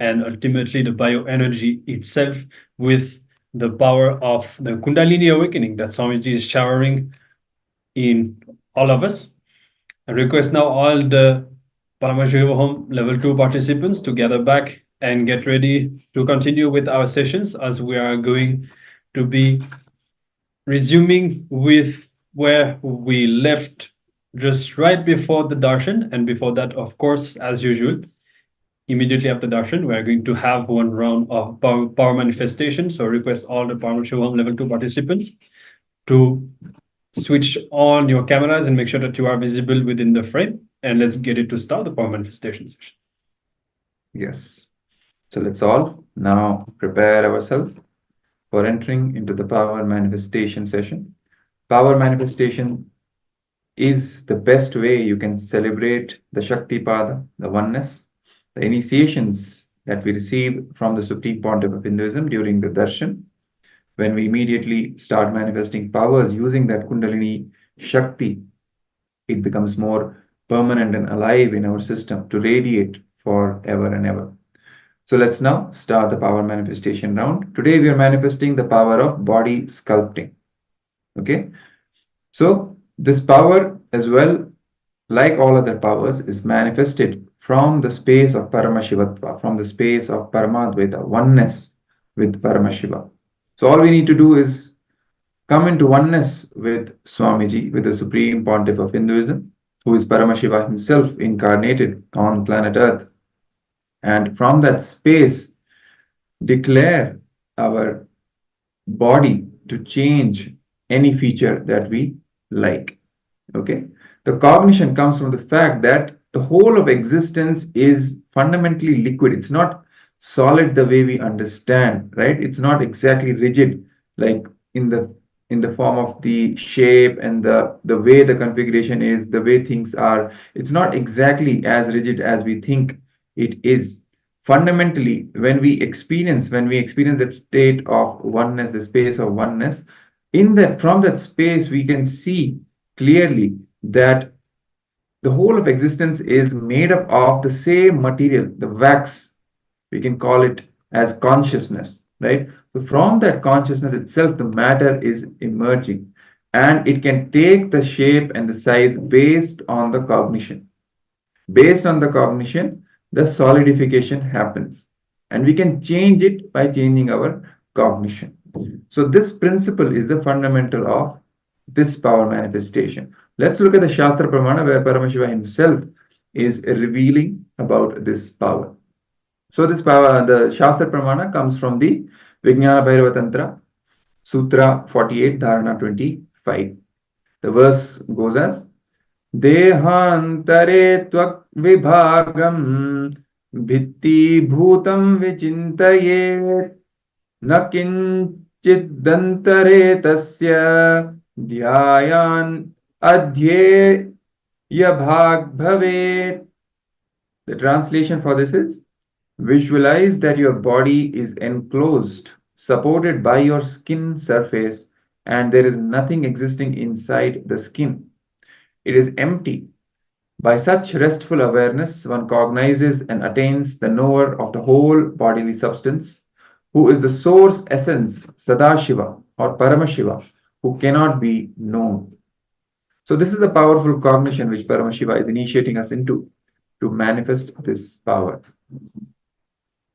and ultimately the bioenergy itself with the power of the Kundalini awakening that Swamiji is showering in all of us. I request now all the Paramashivoham Level 2 participants to gather back and get ready to continue with our sessions, as we are going to be resuming with where we left just right before the darshan. And before that, of course, as usual, immediately after darshan, we are going to have one round of power manifestation. So I request all the Paramashivoham Level 2 participants to switch on your cameras and make sure that you are visible within the frame. And let's get it to start the power manifestation session. Yes. So let's all now prepare ourselves for entering into the power manifestation session. Power manifestation is the best way you can celebrate the Shakti Pada, the oneness, the initiations that we receive from the Supreme Pontiff of Hinduism during the darshan. When we immediately start manifesting powers using that Kundalini Shakti, it becomes more permanent and alive in our system to radiate forever and ever. So let's now start the power manifestation round. Today we are manifesting the power of body sculpting. Okay. So this power as well, like all other powers, is manifested from the space of Paramashivatva, from the space of Paramadvaita, oneness with Paramashiva. So all we need to do is come into oneness with Swamiji, with the Supreme Pontiff of Hinduism, who is Paramashiva himself incarnated on planet Earth. And from that space, declare our body to change any feature that we like. Okay. The cognition comes from the fact that the whole of existence is fundamentally liquid. It's not solid the way we understand, right? It's not exactly rigid, like in the form of the shape and the way the configuration is, the way things are. It's not exactly as rigid as we think it is. Fundamentally, when we experience that state of oneness, the space of oneness, from that space we can see clearly that the whole of existence is made up of the same material, the wax. We can call it as consciousness, right? So from that consciousness itself, the matter is emerging, and it can take the shape and the size based on the cognition. Based on the cognition, the solidification happens, and we can change it by changing our cognition. So this principle is the fundamental of this power manifestation. Let's look at the Shastra Pramana, where Paramashiva himself is revealing about this power. So this power, the Shastra Pramana, comes from the Vijnana Bhairava Tantra, Sutra 48, Dharana 25. The verse goes as, Dehantare tvak vibhagam bhitti bhutam vichintayet na kinchidantare tasya dhyayan adhyeya bhag bhavet. The translation for this is, visualize that your body is enclosed, supported by your skin surface, and there is nothing existing inside the skin. It is empty. By such restful awareness, one cognizes and attains the knower of the whole bodily substance, who is the source essence, Sadashiva or Paramashiva, who cannot be known. So this is the powerful cognition which Paramashiva is initiating us into to manifest this power.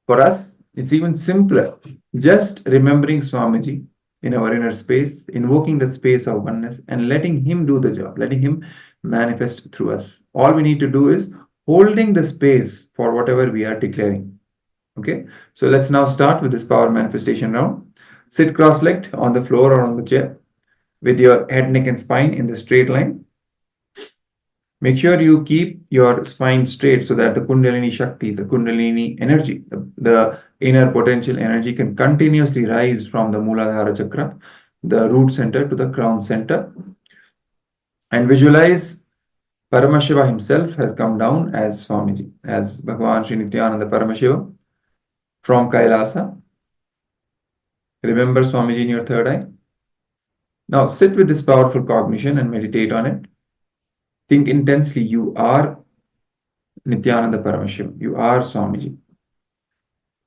For us, it's even simpler. Just remembering Swamiji in our inner space, invoking the space of oneness and letting him do the job, letting him manifest through us. All we need to do is holding the space for whatever we are declaring. Okay, so let's now start with this power manifestation round. Sit cross-legged on the floor or on the chair with your head, neck and spine in the straight line. Make sure you keep your spine straight so that the Kundalini Shakti, the Kundalini energy, the inner potential energy can continuously rise from the Muladhara Chakra, the root center, to the crown center. And visualize Paramashiva himself has come down as Swamiji, as Bhagavan Sri Nithyananda Paramashiva from Kailasa. Remember Swamiji in your third eye. Now sit with this powerful cognition and meditate on it. Think intensely, you are Nithyananda Paramashiva, you are Swamiji.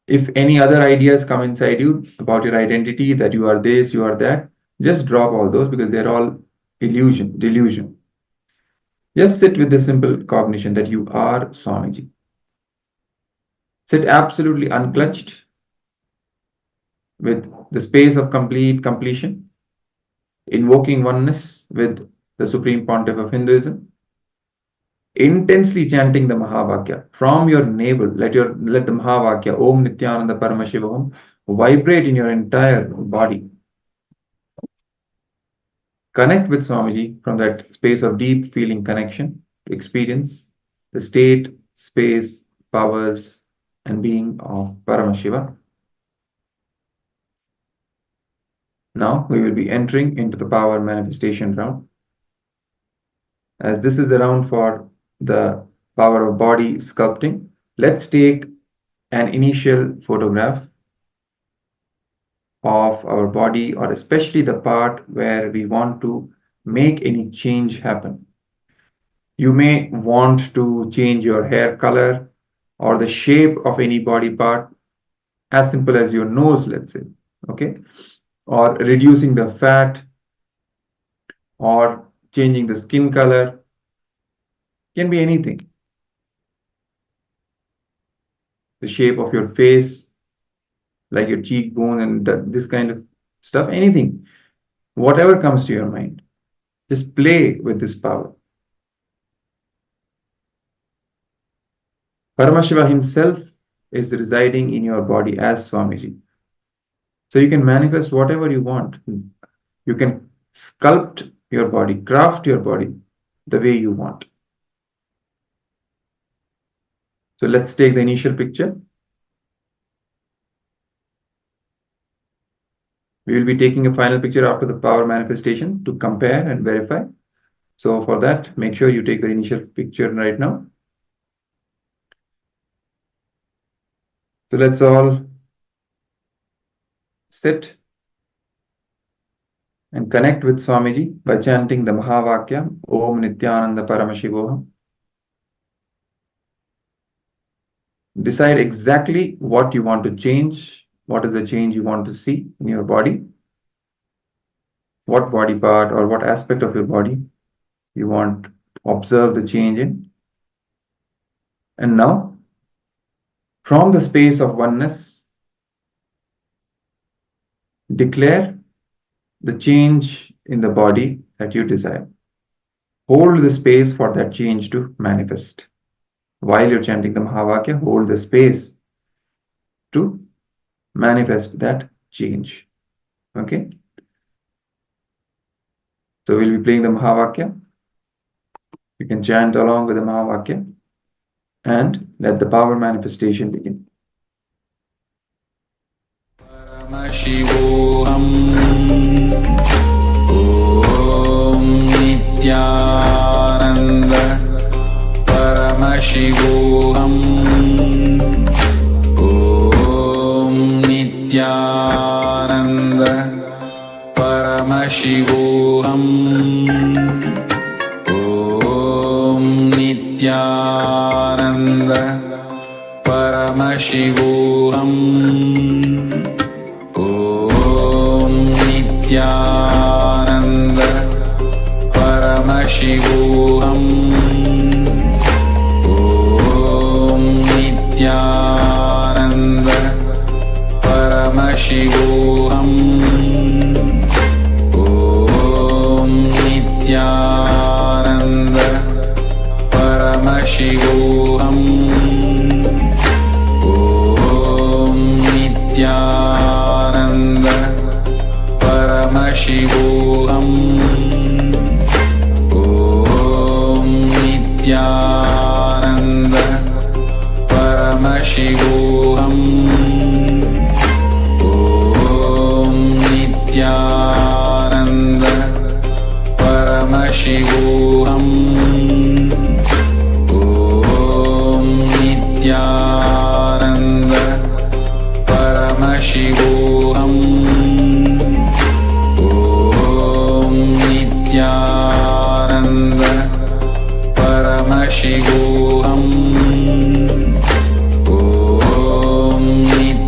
If any other ideas come inside you about your identity, that you are this, you are that, just drop all those because they're all delusion. Just sit with the simple cognition that you are Swamiji. Sit absolutely unclutched with the space of completion, invoking oneness with the Supreme Pontiff of Hinduism, intensely chanting the Mahavakya from your navel. Let the Mahavakya, Om Nithyananda Paramashivoham, vibrate in your entire body. Connect with Swamiji from that space of deep feeling connection to experience the state, space, powers, and being of Paramashiva. Now we will be entering into the power manifestation round. As this is the round for the power of body sculpting, let's take an initial photograph of our body, or especially the part where we want to make any change happen. You may want to change your hair color or the shape of any body part, as simple as your nose, let's say, okay? Or reducing the fat, or changing the skin color. Can be anything. The shape of your face, like your cheekbone and this kind of stuff, anything. Whatever comes to your mind. Just play with this power. Paramashiva himself is residing in your body as Swamiji. So you can manifest whatever you want. You can sculpt your body, craft your body the way you want. So let's take the initial picture. We will be taking a final picture after the power manifestation to compare and verify. So for that, make sure you take the initial picture right now. So let's all sit and connect with Swamiji by chanting the Mahavakya, Om Nithyananda Paramashivoham. Decide exactly what you want to change. What is the change you want to see in your body? What body part or what aspect of your body you want to observe the change in? And now, from the space of oneness, declare the change in the body that you desire. Hold the space for that change to manifest. While you're chanting the Mahavakya, hold the space to manifest that change. Okay? So we'll be playing the Mahavakya. You can chant along with the Mahavakya and let the power manifestation begin. Paramashivoham Om Nithyananda Paramashivoham Om Nithyananda Paramashivoham Om Nithyananda Paramashivoham Om Nithyananda Paramashivoham Om Nithyananda Paramashivoham Om Nithyananda Paramashivoham Om Nithyananda Paramashivoham Om Nithyananda Paramashivoham Om Nithyananda Paramashivoham Om Nithyananda Paramashivoham Om Nithyananda Paramashivoham Om Nithyananda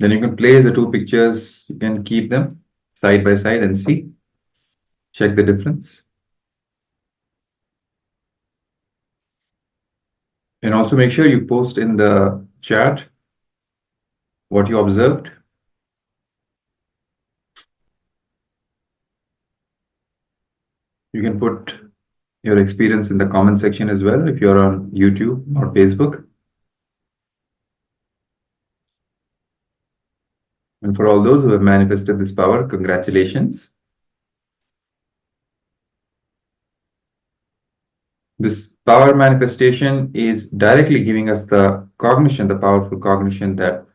Then you can place the two pictures, you can keep them side by side and see, check the difference. And also make sure you post in the chat what you observed. You can put your experience in the comment section as well if you're on YouTube or Facebook. And for all those who have manifested this power, congratulations. This power manifestation is directly giving us the cognition, the powerful cognition that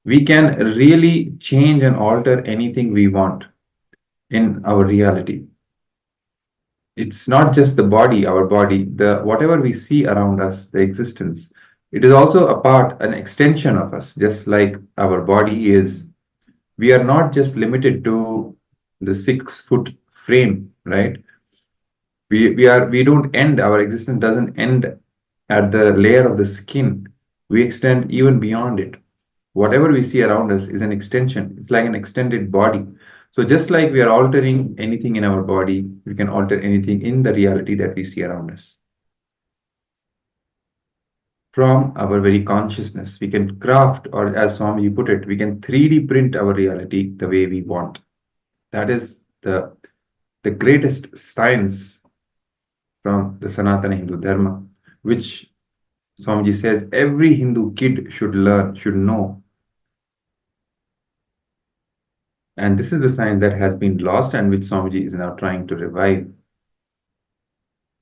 we can really change and alter anything we want in our reality. It's not just the body, our body, the whatever we see around us, the existence. It is also a part, an extension of us, just like our body is. We are not just limited to the 6-foot frame, right? We don't end, our existence doesn't end at the layer of the skin. We extend even beyond it. Whatever we see around us is an extension. It's like an extended body. So just like we are altering anything in our body, we can alter anything in the reality that we see around us. From our very consciousness, we can craft, or as Swamiji put it, we can 3D print our reality the way we want. That is the greatest science from the Sanatana Hindu Dharma, which Swamiji says every Hindu kid should learn, should know. And this is the science that has been lost and which Swamiji is now trying to revive.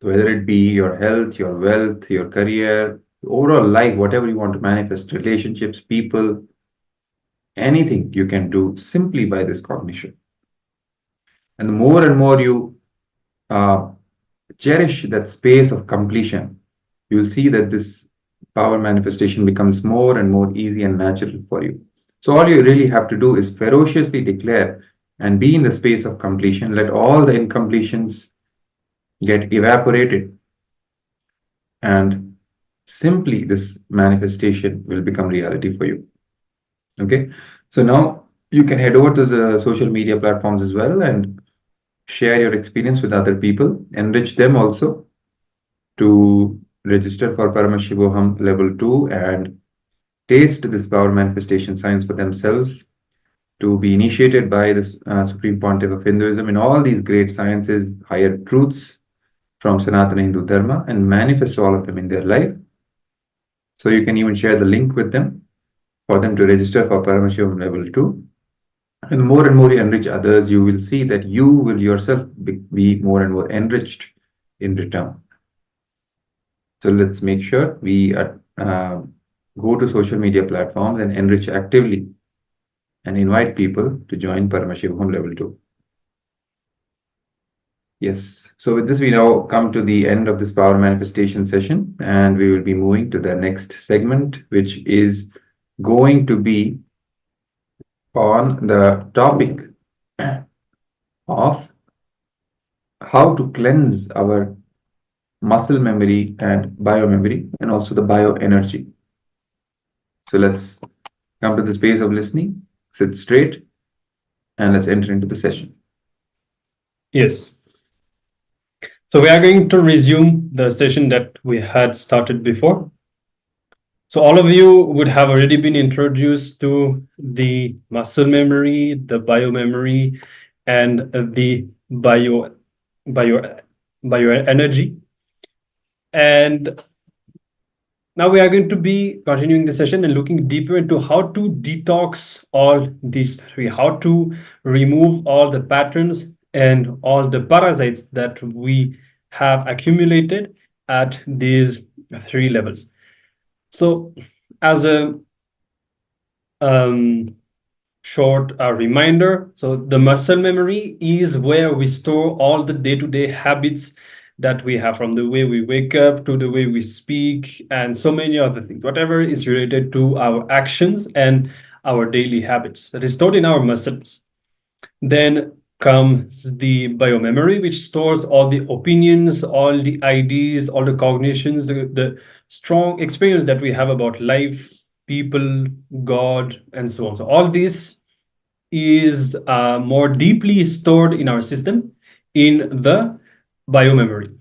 So whether it be your health, your wealth, your career, overall life, whatever you want to manifest, relationships, people, anything you can do simply by this cognition. And the more and more you cherish that space of completion, you will see that this power manifestation becomes more and more easy and natural for you. So all you really have to do is ferociously declare and be in the space of completion. Let all the incompletions get evaporated, and simply this manifestation will become reality for you. Okay, so now you can head over to the social media platforms as well and share your experience with other people, enrich them also to register for Paramashivoham Level 2 and taste this power manifestation science for themselves, to be initiated by the Supreme Pontiff of Hinduism in all these great sciences, higher truths from Sanatana Hindu Dharma, and manifest all of them in their life. So you can even share the link with them for them to register for Paramashivoham Level 2. And the more and more you enrich others, you will see that you will yourself be more and more enriched in return. So let's make sure we go to social media platforms and enrich actively and invite people to join Paramashivoham Level 2. Yes, so with this we now come to the end of this power manifestation session, and we will be moving to the next segment, which is going to be on the topic of how to cleanse our muscle memory and biomemory, and also the bioenergy. So let's come to the space of listening, sit straight, and let's enter into the session. Yes. So we are going to resume the session that we had started before. So all of you would have already been introduced to the muscle memory, the biomemory, and the bioenergy. And now we are going to be continuing the session and looking deeper into how to detox all these three, how to remove all the patterns and all the parasites that we have accumulated at these three levels. So as a short reminder, so the muscle memory is where we store all the day-to-day habits that we have, from the way we wake up to the way we speak and so many other things, whatever is related to our actions and our daily habits that is stored in our muscles. Then comes the biomemory, which stores all the opinions, all the ideas, all the cognitions, the strong experience that we have about life, people, God, and so on. So all this is more deeply stored in our system in the biomemory.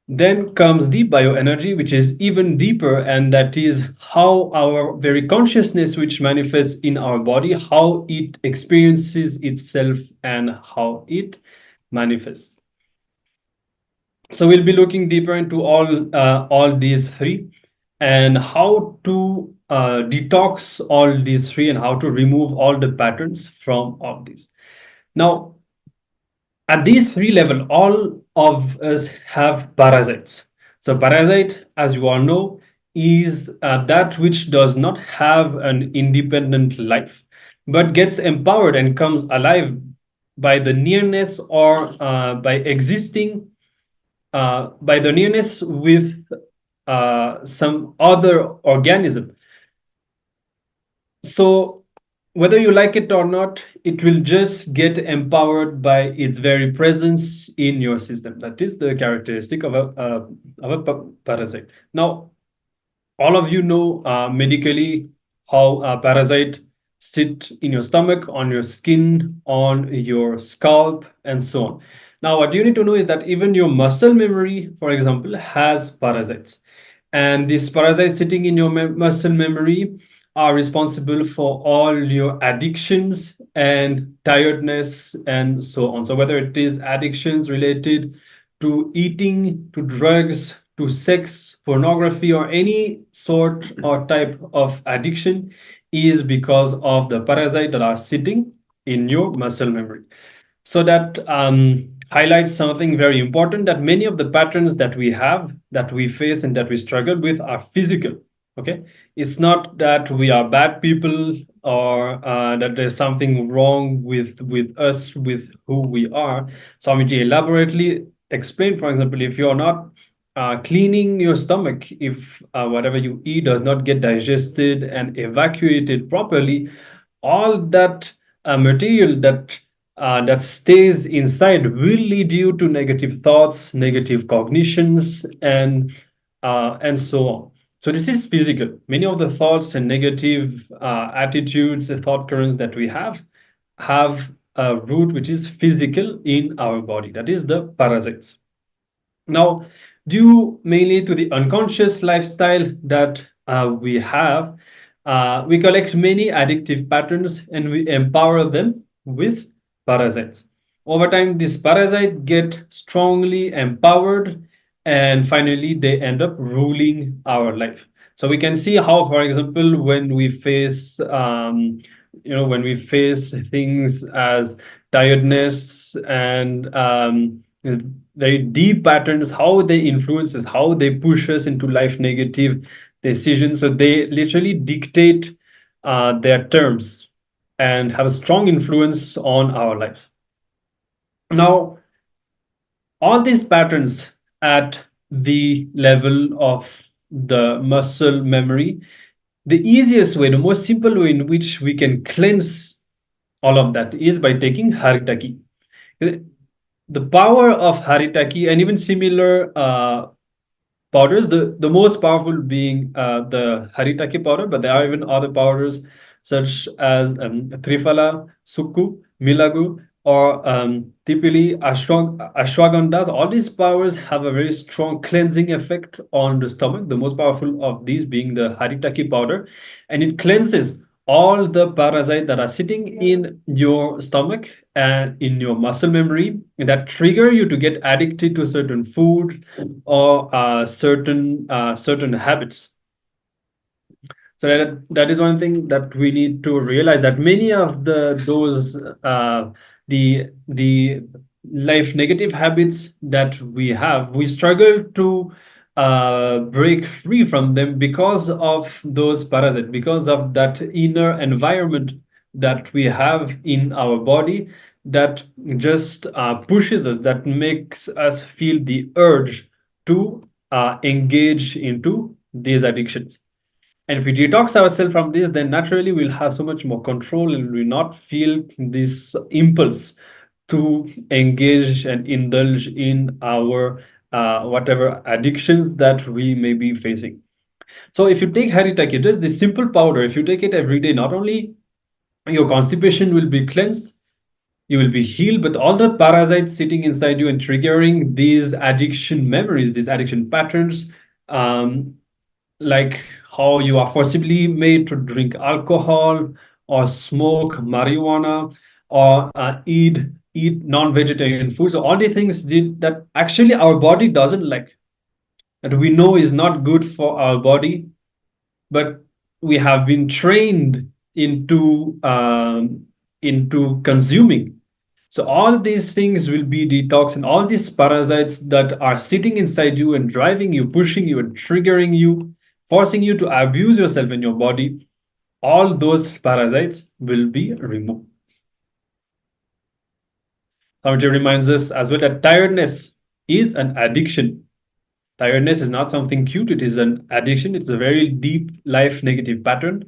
Then comes the bioenergy, which is even deeper, and that is how our very consciousness, which manifests in our body, how it experiences itself and how it manifests. So we'll be looking deeper into all these three and how to detox all these three and how to remove all the patterns from all these. Now, at these three levels, all of us have parasites. So parasite, as you all know, is that which does not have an independent life, but gets empowered and comes alive by the nearness or by the nearness with some other organism. So whether you like it or not, it will just get empowered by its very presence in your system. That is the characteristic of a parasite. Now, all of you know medically how a parasite sit in your stomach, on your skin, on your scalp, and so on. Now, what you need to know is that even your muscle memory, for example, has parasites. And these parasites sitting in your muscle memory are responsible for all your addictions and tiredness and so on. So whether it is addictions related to eating, to drugs, to sex, pornography, or any sort or type of addiction is because of the parasites that are sitting in your muscle memory. So that highlights something very important, that many of the patterns that we have, that we face, and that we struggle with are physical. Okay, it's not that we are bad people or that there's something wrong with us, with who we are. Swamiji elaborately explained, for example, if you're not cleaning your stomach, if whatever you eat does not get digested and evacuated properly, all that material that stays inside will lead you to negative thoughts, negative cognitions, and so on. So this is physical. Many of the thoughts and negative attitudes, the thought currents that we have a root which is physical in our body. That is the parasites. Now, due mainly to the unconscious lifestyle that we have, we collect many addictive patterns and we empower them with parasites. Over time, these parasites get strongly empowered and finally they end up ruling our life. So we can see how, for example, when we face when we face things as tiredness and very deep patterns, how they influence us, how they push us into life negative decisions. So they literally dictate their terms and have a strong influence on our lives. Now, all these patterns at the level of the muscle memory, the easiest way, the most simple way in which we can cleanse all of that is by taking haritaki. The power of haritaki and even similar powders, the most powerful being the haritaki powder, but there are even other powders such as triphala, sukku, milagu, or tipili, ashwagandha. All these powders have a very strong cleansing effect on the stomach, the most powerful of these being the haritaki powder, and it cleanses all the parasites that are sitting in your stomach and in your muscle memory that trigger you to get addicted to certain food or certain habits. So that is one thing that we need to realize, that many of the life negative habits that we have, we struggle to break free from them because of those parasites, because of that inner environment that we have in our body that just pushes us, that makes us feel the urge to engage into these addictions. And if we detox ourselves from this, then naturally we'll have so much more control and we'll not feel this impulse to engage and indulge in our whatever addictions that we may be facing. So if you take haritaki, just this simple powder, if you take it every day, not only your constipation will be cleansed, you will be healed, but all the parasites sitting inside you and triggering these addiction memories, these addiction patterns, um, like how you are forcibly made to drink alcohol or smoke marijuana or eat non-vegetarian foods. So all the things that actually our body doesn't like, that we know is not good for our body, but we have been trained into consuming. So all these things will be detoxed, and all these parasites that are sitting inside you and driving you, pushing you, and triggering you, forcing you to abuse yourself and your body, all those parasites will be removed. Swamiji reminds us as well that tiredness is an addiction. Tiredness is not something cute, it is an addiction. It's a very deep life negative pattern.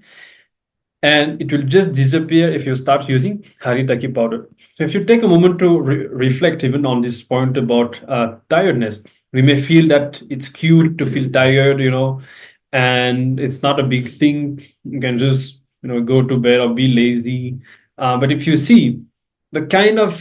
And it will just disappear if you start using haritaki powder. So if you take a moment to reflect even on this point about tiredness, we may feel that it's cute to feel tired, and it's not a big thing. You can just, go to bed or be lazy. But if you see the kind of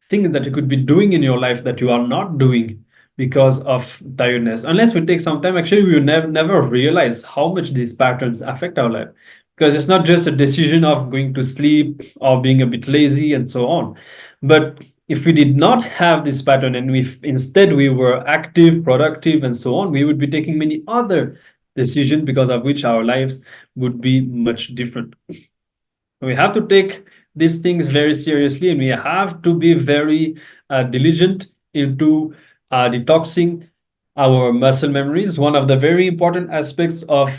things that you could be doing in your life that you are not doing because of tiredness, unless we take some time, actually we will never realize how much these patterns affect our life, because it's not just a decision of going to sleep or being a bit lazy and so on. But if we did not have this pattern and instead we were active, productive and so on, we would be taking many other decisions because of which our lives would be much different. We have to take these things very seriously, and we have to be very diligent into detoxing our muscle memories. One of the very important aspects of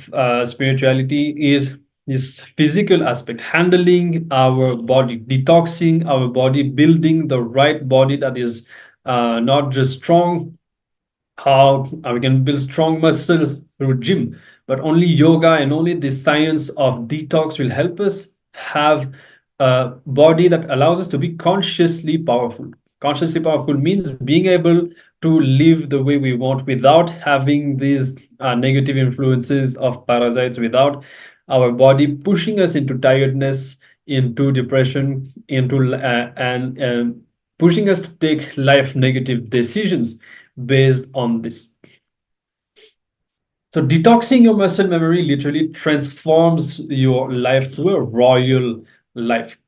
spirituality is this physical aspect, handling our body, detoxing our body, building the right body that is not just strong. How we can build strong muscles through gym, but only yoga and only the science of detox will help us have a body that allows us to be consciously powerful. Consciously powerful means being able to live the way we want without having these negative influences of parasites, without our body pushing us into tiredness, into depression, into and pushing us to take life negative decisions based on this. So detoxing your muscle memory literally transforms your life to a royal life.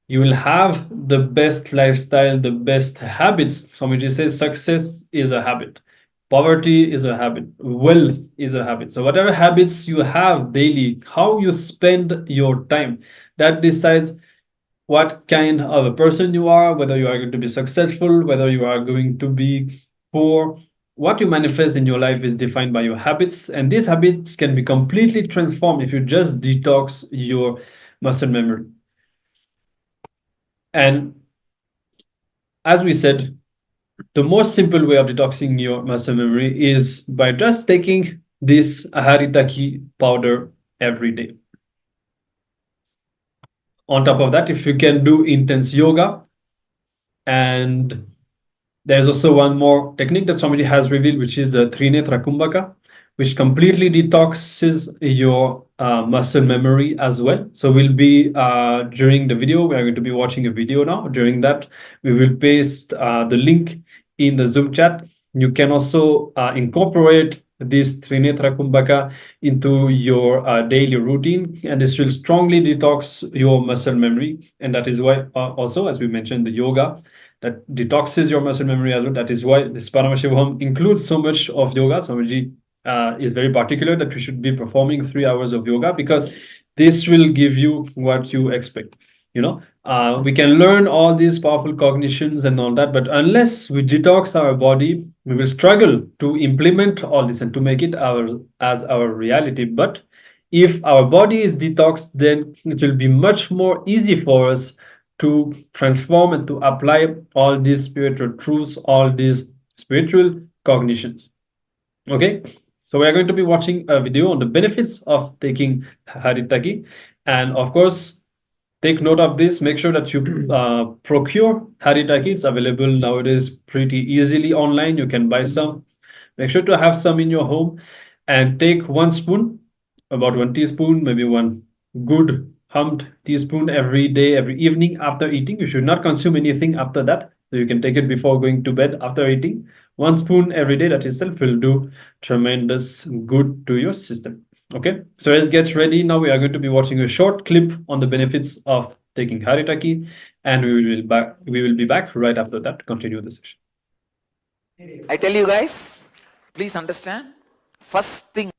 You will have the best lifestyle, the best habits. Swamiji says success is a habit. Poverty is a habit. Wealth is a habit. So whatever habits you have daily, how you spend your time, that decides what kind of a person you are, whether you are going to be successful, whether you are going to be poor. What you manifest in your life is defined by your habits, and these habits can be completely transformed if you just detox your muscle memory. And as we said, the most simple way of detoxing your muscle memory is by just taking this haritaki powder every day. On top of that, if you can do intense yoga, and there's also one more technique that somebody has revealed, which is a Trinetra Kumbhaka, which completely detoxes your muscle memory as well. So we'll be, during the video, we are going to be watching a video now. During that, we will paste the link in the Zoom chat. You can also incorporate this Trinetra Kumbhaka into your daily routine, and this will strongly detox your muscle memory. And that is why also, as we mentioned, the yoga that detoxes your muscle memory as well. That is why this Paramashivoham includes so much of yoga. Swamiji is very particular that we should be performing 3 hours of yoga, because this will give you what you expect. We can learn all these powerful cognitions and all that, but unless we detox our body, we will struggle to implement all this and to make it as our reality. But if our body is detoxed, then it will be much more easy for us to transform and to apply all these spiritual truths, all these spiritual cognitions. Okay, so we are going to be watching a video on the benefits of taking haritaki, and of course, take note of this. Make sure that you procure haritaki. It's available nowadays pretty easily online. You can buy some. Make sure to have some in your home. And take 1 spoon, about 1 teaspoon, maybe one good humped teaspoon every day, every evening after eating. You should not consume anything after that. So you can take it before going to bed after eating. 1 spoon every day, that itself will do tremendous good to your system. Okay, so let's get ready. Now we are going to be watching a short clip on the benefits of taking haritaki, and we will be back right after that to continue the session. I tell you guys, please understand, first thing.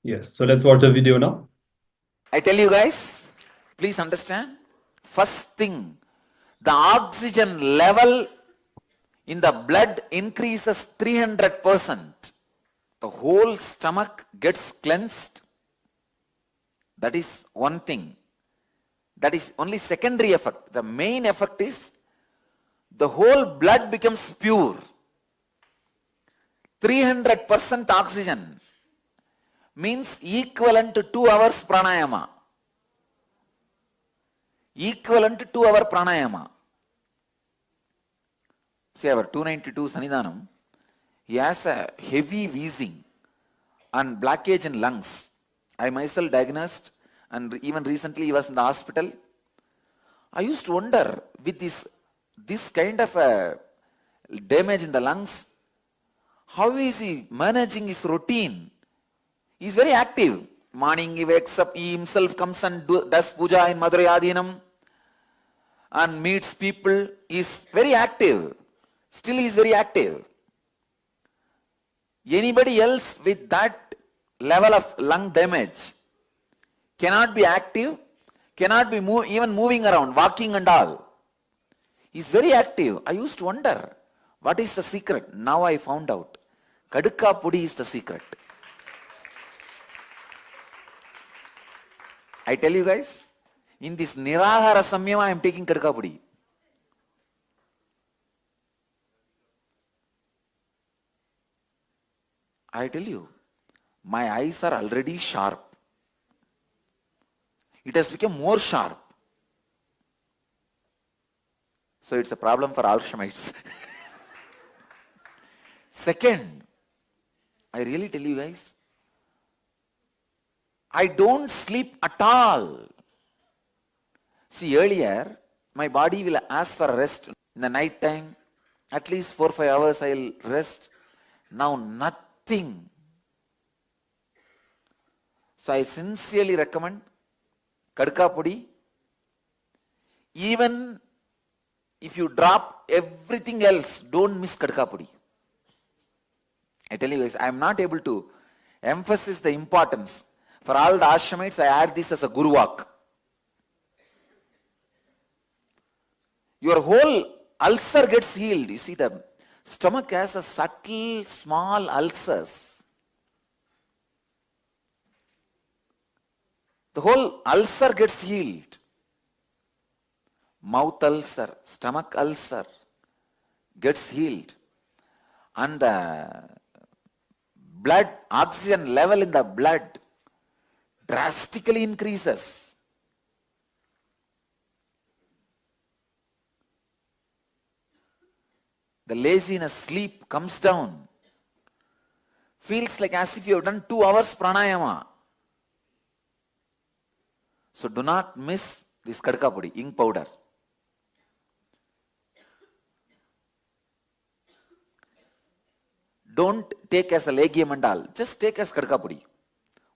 Yes, so let's watch the video now. I tell you guys, please understand, first thing, the oxygen level in the blood increases 300%. The whole stomach gets cleansed. That is one thing. That is only secondary effect. The main effect is the whole blood becomes pure. 300% oxygen means equivalent to 2 hours pranayama. Equivalent to 2 hour pranayama. See our 292 Sanidhanam, he has a heavy wheezing and blockage in lungs. I myself diagnosed, and even recently he was in the hospital. I used to wonder, with this kind of a damage in the lungs, how is he managing his routine? He is very active. Morning he wakes up, he himself comes and does puja in Madurai Adhinam and meets people. He is very active. Still he is very active. Anybody else with that level of lung damage cannot be active, cannot be even moving around, walking and all. He is very active. I used to wonder, what is the secret? Now I found out. Kadukka Pudi is the secret. I tell you guys, in this Nirahara Samyama, I am taking Kadukka Pudi. I tell you, my eyes are already sharp. It has become more sharp. So it's a problem for all Shamites. Second, I really tell you guys, I don't sleep at all. See, earlier, my body will ask for rest in the night time. At least 4 or 5 hours I will rest. Now nothing. So I sincerely recommend Kadukka Pudi. Even if you drop everything else, don't miss Kadukka Pudi. I tell you guys, I am not able to emphasize the importance. For all the ashramites, I add this as a guru walk. Your whole ulcer gets healed. You see, the stomach has a subtle, small ulcers. The whole ulcer gets healed. Mouth ulcer, stomach ulcer gets healed. And the blood, oxygen level in the blood drastically increases. The laziness, sleep comes down. Feels like as if you have done 2 hours pranayama. So do not miss this Kadukka Pudi, ink powder. Don't take as a legium and all. Just take as Kadukka Pudi.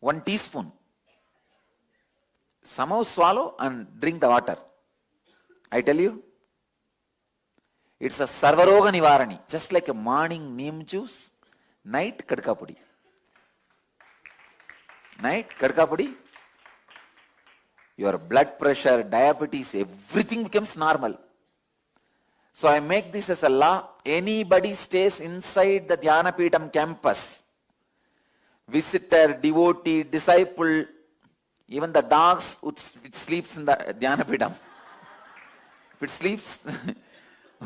1 teaspoon. Somehow swallow and drink the water. I tell you, it's a Sarvaroga Nivarani. Just like a morning neem juice, night Kadukka Pudi. Night Kadukka Pudi. Your blood pressure, diabetes, everything becomes normal. So I make this as a law. Anybody stays inside the Dhyanapeetham campus, visitor, devotee, disciple, Even the dogs which sleeps in the Dhyanapidam, if it sleeps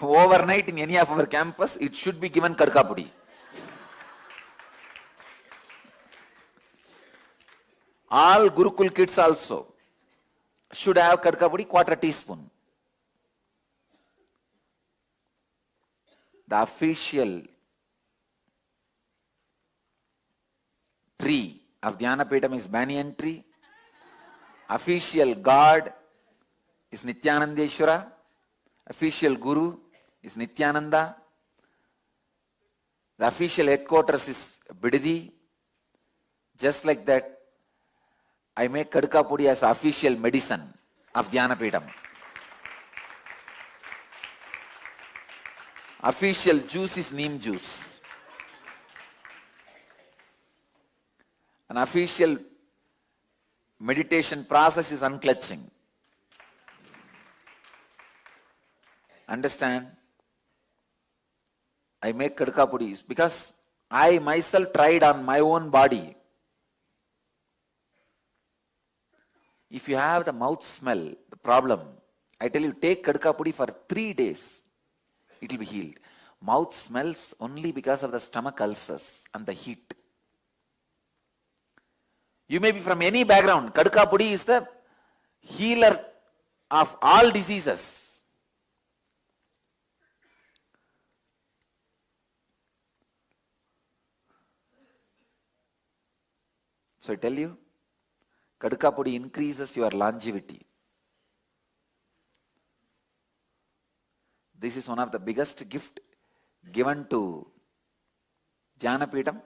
overnight in any of our campus, it should be given Kadkapudi. All Gurukul kids also should have Kadkapudi, quarter teaspoon. The official tree of Dhyanapidam is banyan tree. Official God is Nithyanandeshwara. Official Guru is Nithyananda. The official headquarters is Bididi. Just like that, I make Kadkapudi as official medicine of Dhyanapidam. Official juice is neem juice. An official meditation process is unclutching. Understand? I make Kadkapudis because I myself tried on my own body. If you have the mouth smell, the problem, I tell you, take Kadkapudi for 3 days. It will be healed. Mouth smells only because of the stomach ulcers and the heat. You may be from any background. Kadkapudi is the healer of all diseases. So I tell you, Kadkapudi increases your longevity. This is one of the biggest gift given to Dhyanapidam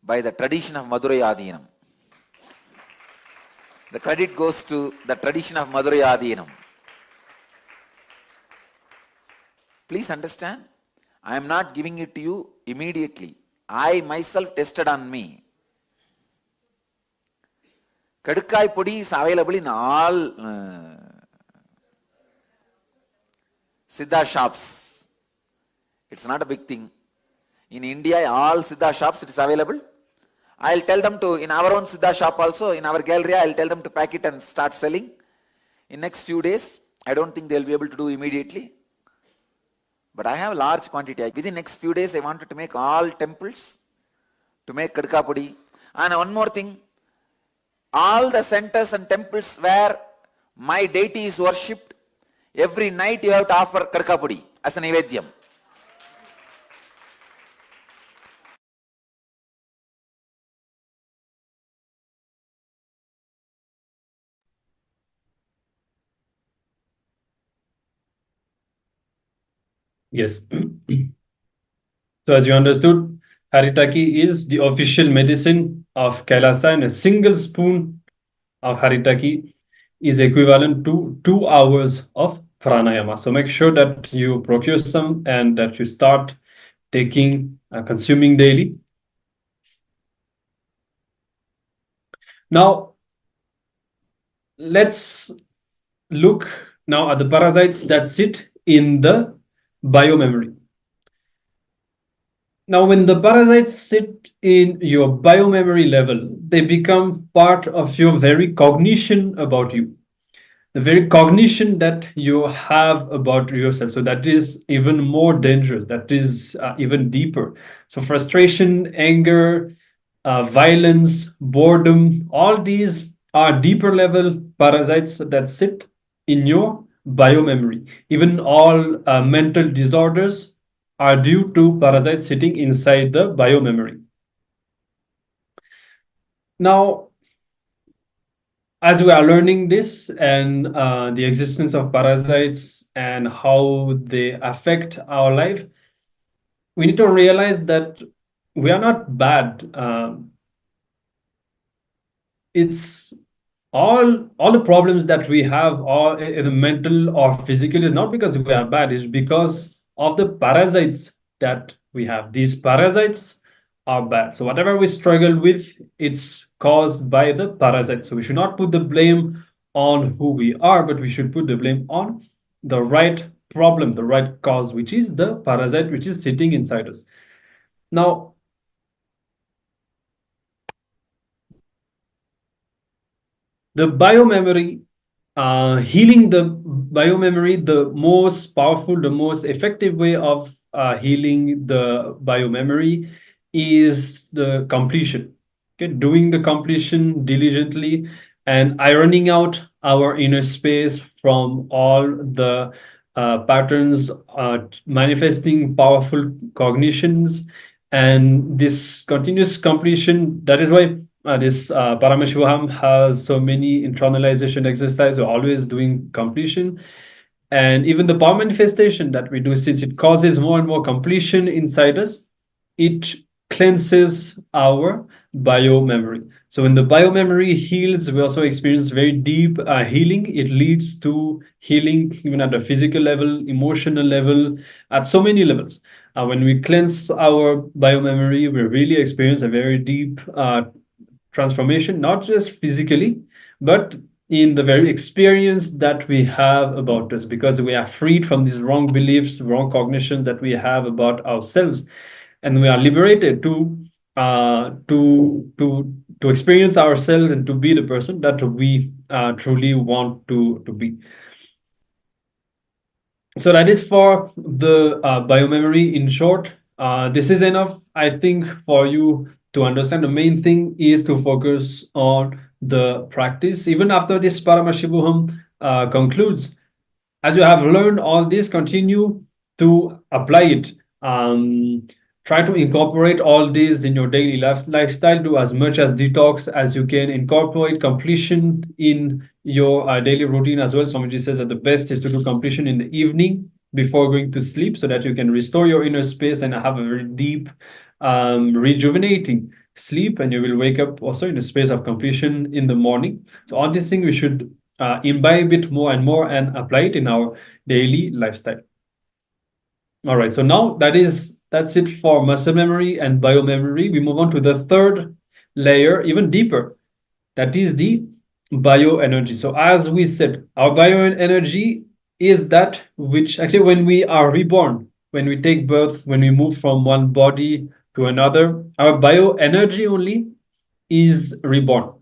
by the tradition of Madurai Adinam. The credit goes to the tradition of Madurai Adinam. Please understand, I am not giving it to you immediately. I myself tested on me. Kadkai Pudi is available in all Siddha shops. It's not a big thing. In India, all Siddha shops it is available. I'll tell them to, in our own Siddha shop also, in our gallery, I'll tell them to pack it and start selling. In next few days, I don't think they'll be able to do immediately. But I have large quantity. Within next few days, I wanted to make all temples to make Kadkapudi. And one more thing, all the centers and temples where my deity is worshipped, every night you have to offer Kadkapudi as an Nivedyam. Yes. So as you understood, haritaki is the official medicine of Kailasa, and a single spoon of haritaki is equivalent to 2 hours of pranayama. So make sure that you procure some and that you start taking, consuming daily. Now, let's look now at the parasites that sit in the biomemory. Now, when the parasites sit in your biomemory level, they become part of your very cognition about you, the very cognition that you have about yourself. So that is even more dangerous. That is even deeper. So frustration, anger, violence, boredom, all these are deeper level parasites that sit in your biomemory. Even all mental disorders are due to parasites sitting inside the biomemory. Now, as we are learning this and the existence of parasites and how they affect our life, we need to realize that we are not bad. It's all the problems that we have, or the mental or physical, is not because we are bad. It's because of the parasites that we have. These parasites are bad. So whatever we struggle with, it's caused by the parasites. So we should not put the blame on who we are, but we should put the blame on the right problem, the right cause, which is the parasite which is sitting inside us. Now, The biomemory, healing the biomemory, the most powerful, the most effective way of healing the biomemory is the completion. Okay, doing the completion diligently and ironing out our inner space from all the patterns, manifesting powerful cognitions, and this continuous completion. That is why this Paramashivoham has so many internalization exercises. We're always doing completion. And even the power manifestation that we do, since it causes more and more completion inside us, it cleanses our biomemory. So when the biomemory heals, we also experience very deep healing. It leads to healing even at the physical level, emotional level, at so many levels. When we cleanse our biomemory, we really experience a very deep transformation, not just physically, but in the very experience that we have about us, because we are freed from these wrong beliefs, wrong cognition that we have about ourselves, and we are liberated to experience ourselves and to be the person that we truly want to be. So that is for the biomemory in short. This is enough, I think, for you to understand. The main thing is to focus on the practice. Even after this Paramashivoham concludes, as you have learned all this, continue to apply it. Try to incorporate all these in your daily lifestyle. Do as much as detox as you can. Incorporate completion in your daily routine as well. Swamiji says that the best is to do completion in the evening before going to sleep, so that you can restore your inner space and have a very deep, rejuvenating sleep, and you will wake up also in a space of completion in the morning. So all these things we should imbibe it more and more and apply it in our daily lifestyle. All right, so now that's it for muscle memory and biomemory. We move on to the third layer, even deeper. That is the bioenergy. So as we said, our bioenergy is that which actually, when we are reborn, when we take birth, when we move from one body to another, our bioenergy only is reborn.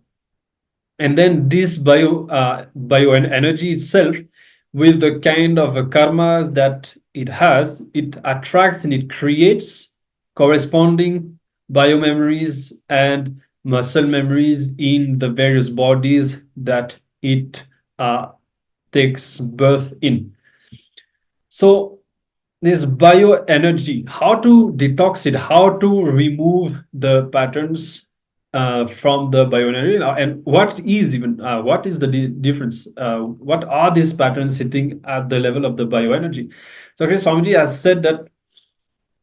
And then this bioenergy itself, with the kind of karmas that it has, it attracts and it creates corresponding biomemories and muscle memories in the various bodies that it takes birth in. So this bioenergy, how to detox it, how to remove the patterns from the bioenergy, and what is even what is the difference? What are these patterns sitting at the level of the bioenergy? So okay, Swamiji has said that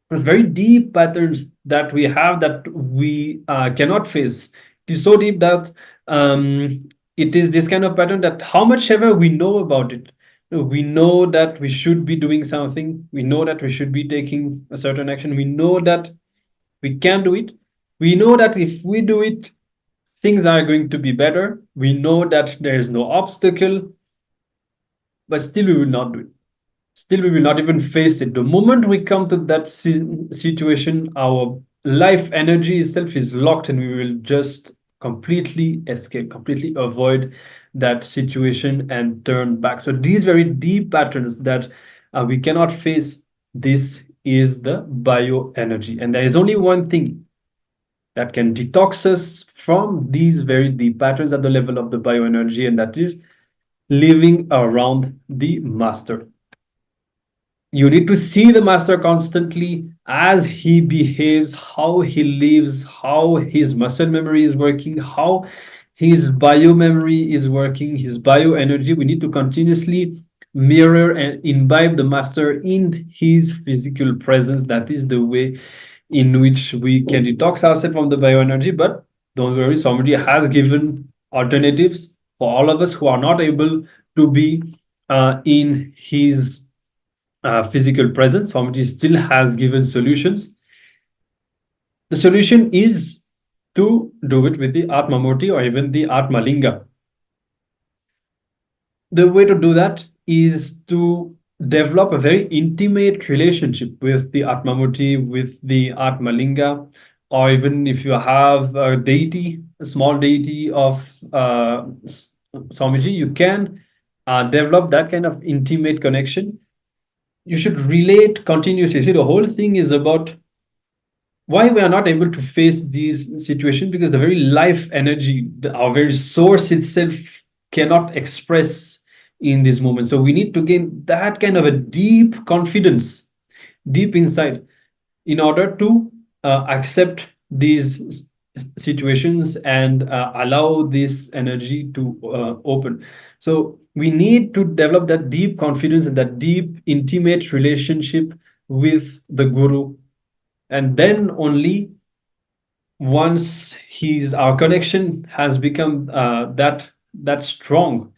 there's very deep patterns that we have that we cannot face. It is so deep that it is this kind of pattern that how much ever we know about it, we know that we should be doing something, we know that we should be taking a certain action, we know that we can do it, we know that if we do it, things are going to be better, we know that there is no obstacle, but still we will not do it. Still we will not even face it. The moment we come to that situation, our life energy itself is locked, and we will just completely escape, completely avoid that situation and turn back. So these very deep patterns that we cannot face, this is the bioenergy. And there is only one thing that can detox us from these very deep patterns at the level of the bioenergy, and that is living around the master. You need to see the master constantly as he behaves, how he lives, how his muscle memory is working, how his biomemory is working, his bioenergy. We need to continuously mirror and imbibe the master in his physical presence. That is the way in which we can detox ourselves from the bioenergy. But don't worry, somebody has given alternatives for all of us who are not able to be in his physical presence. Swamiji still has given solutions. The solution is to do it with the Atma Murti or even the Atma Linga. The way to do that is to develop a very intimate relationship with the Atma Murti, with the Atma Linga, or even if you have a deity, a small deity of Swamiji, you can develop that kind of intimate connection. You should relate continuously. See, the whole thing is about why we are not able to face these situations, because the very life energy, our very source itself cannot express in this moment. So we need to gain that kind of a deep confidence, deep insight, in order to accept these situations and allow this energy to open. So we need to develop that deep confidence and that deep intimate relationship with the Guru, and then only once our connection has become that strong,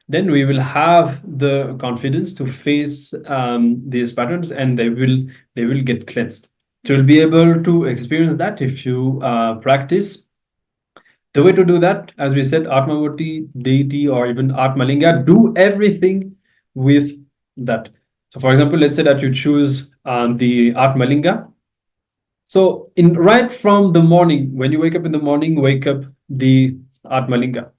then we will have the confidence to face these patterns, and they will get cleansed. So you'll be able to experience that if you practice. The way to do that, as we said, Atmavati, deity, or even Atmalinga, do everything with that. So for example, let's say that you choose the Atmalinga. So right from the morning, when you wake up in the morning, wake up the Atmalinga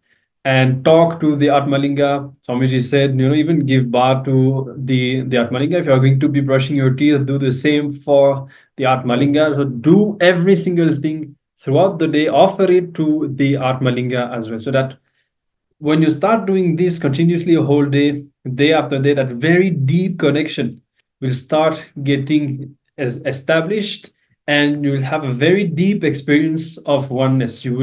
and talk to the Atmalinga. Swamiji said, even give bath to the Atmalinga. If you're going to be brushing your teeth, do the same for the Atmalinga. So do every single thing throughout the day, offer it to the Atmalinga as well. So that when you start doing this continuously a whole day, day after day, that very deep connection will start getting established, and you will have a very deep experience of oneness. You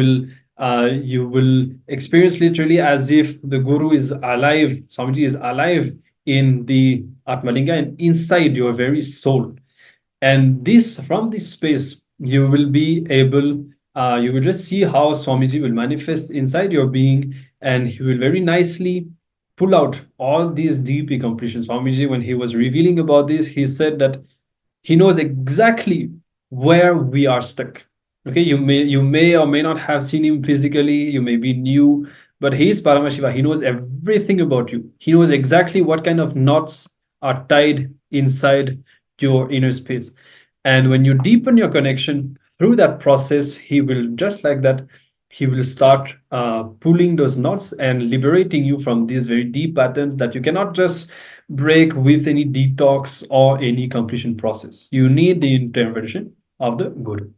will experience literally as if the Guru is alive, Swamiji is alive in the Atmalinga and inside your very soul. And from this space, you will be able, you will just see how Swamiji will manifest inside your being, and he will very nicely pull out all these deep accomplishments. Swamiji, when he was revealing about this, he said that he knows exactly where we are stuck. Okay, you may or may not have seen him physically, you may be new, but he is Paramashiva. He knows everything about you. He knows exactly what kind of knots are tied inside your inner space. And when you deepen your connection through that process, he will, just like that, he will start pulling those knots and liberating you from these very deep patterns that you cannot just break with any detox or any completion process. You need the intervention of the Guru.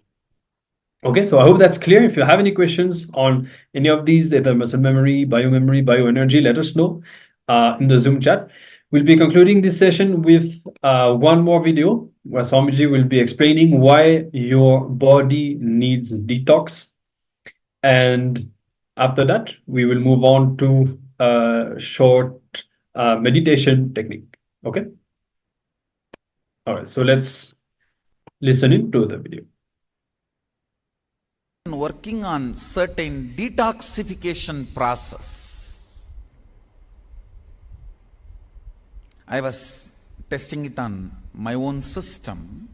Okay, so I hope that's clear. If you have any questions on any of these, either muscle memory, biomemory, bioenergy, let us know in the Zoom chat. We'll be concluding this session with one more video where Swamiji will be explaining why your body needs detox. And after that, we will move on to a short meditation technique. Okay? All right, so let's listen into the video. Working on certain detoxification process. I was testing it on my own system.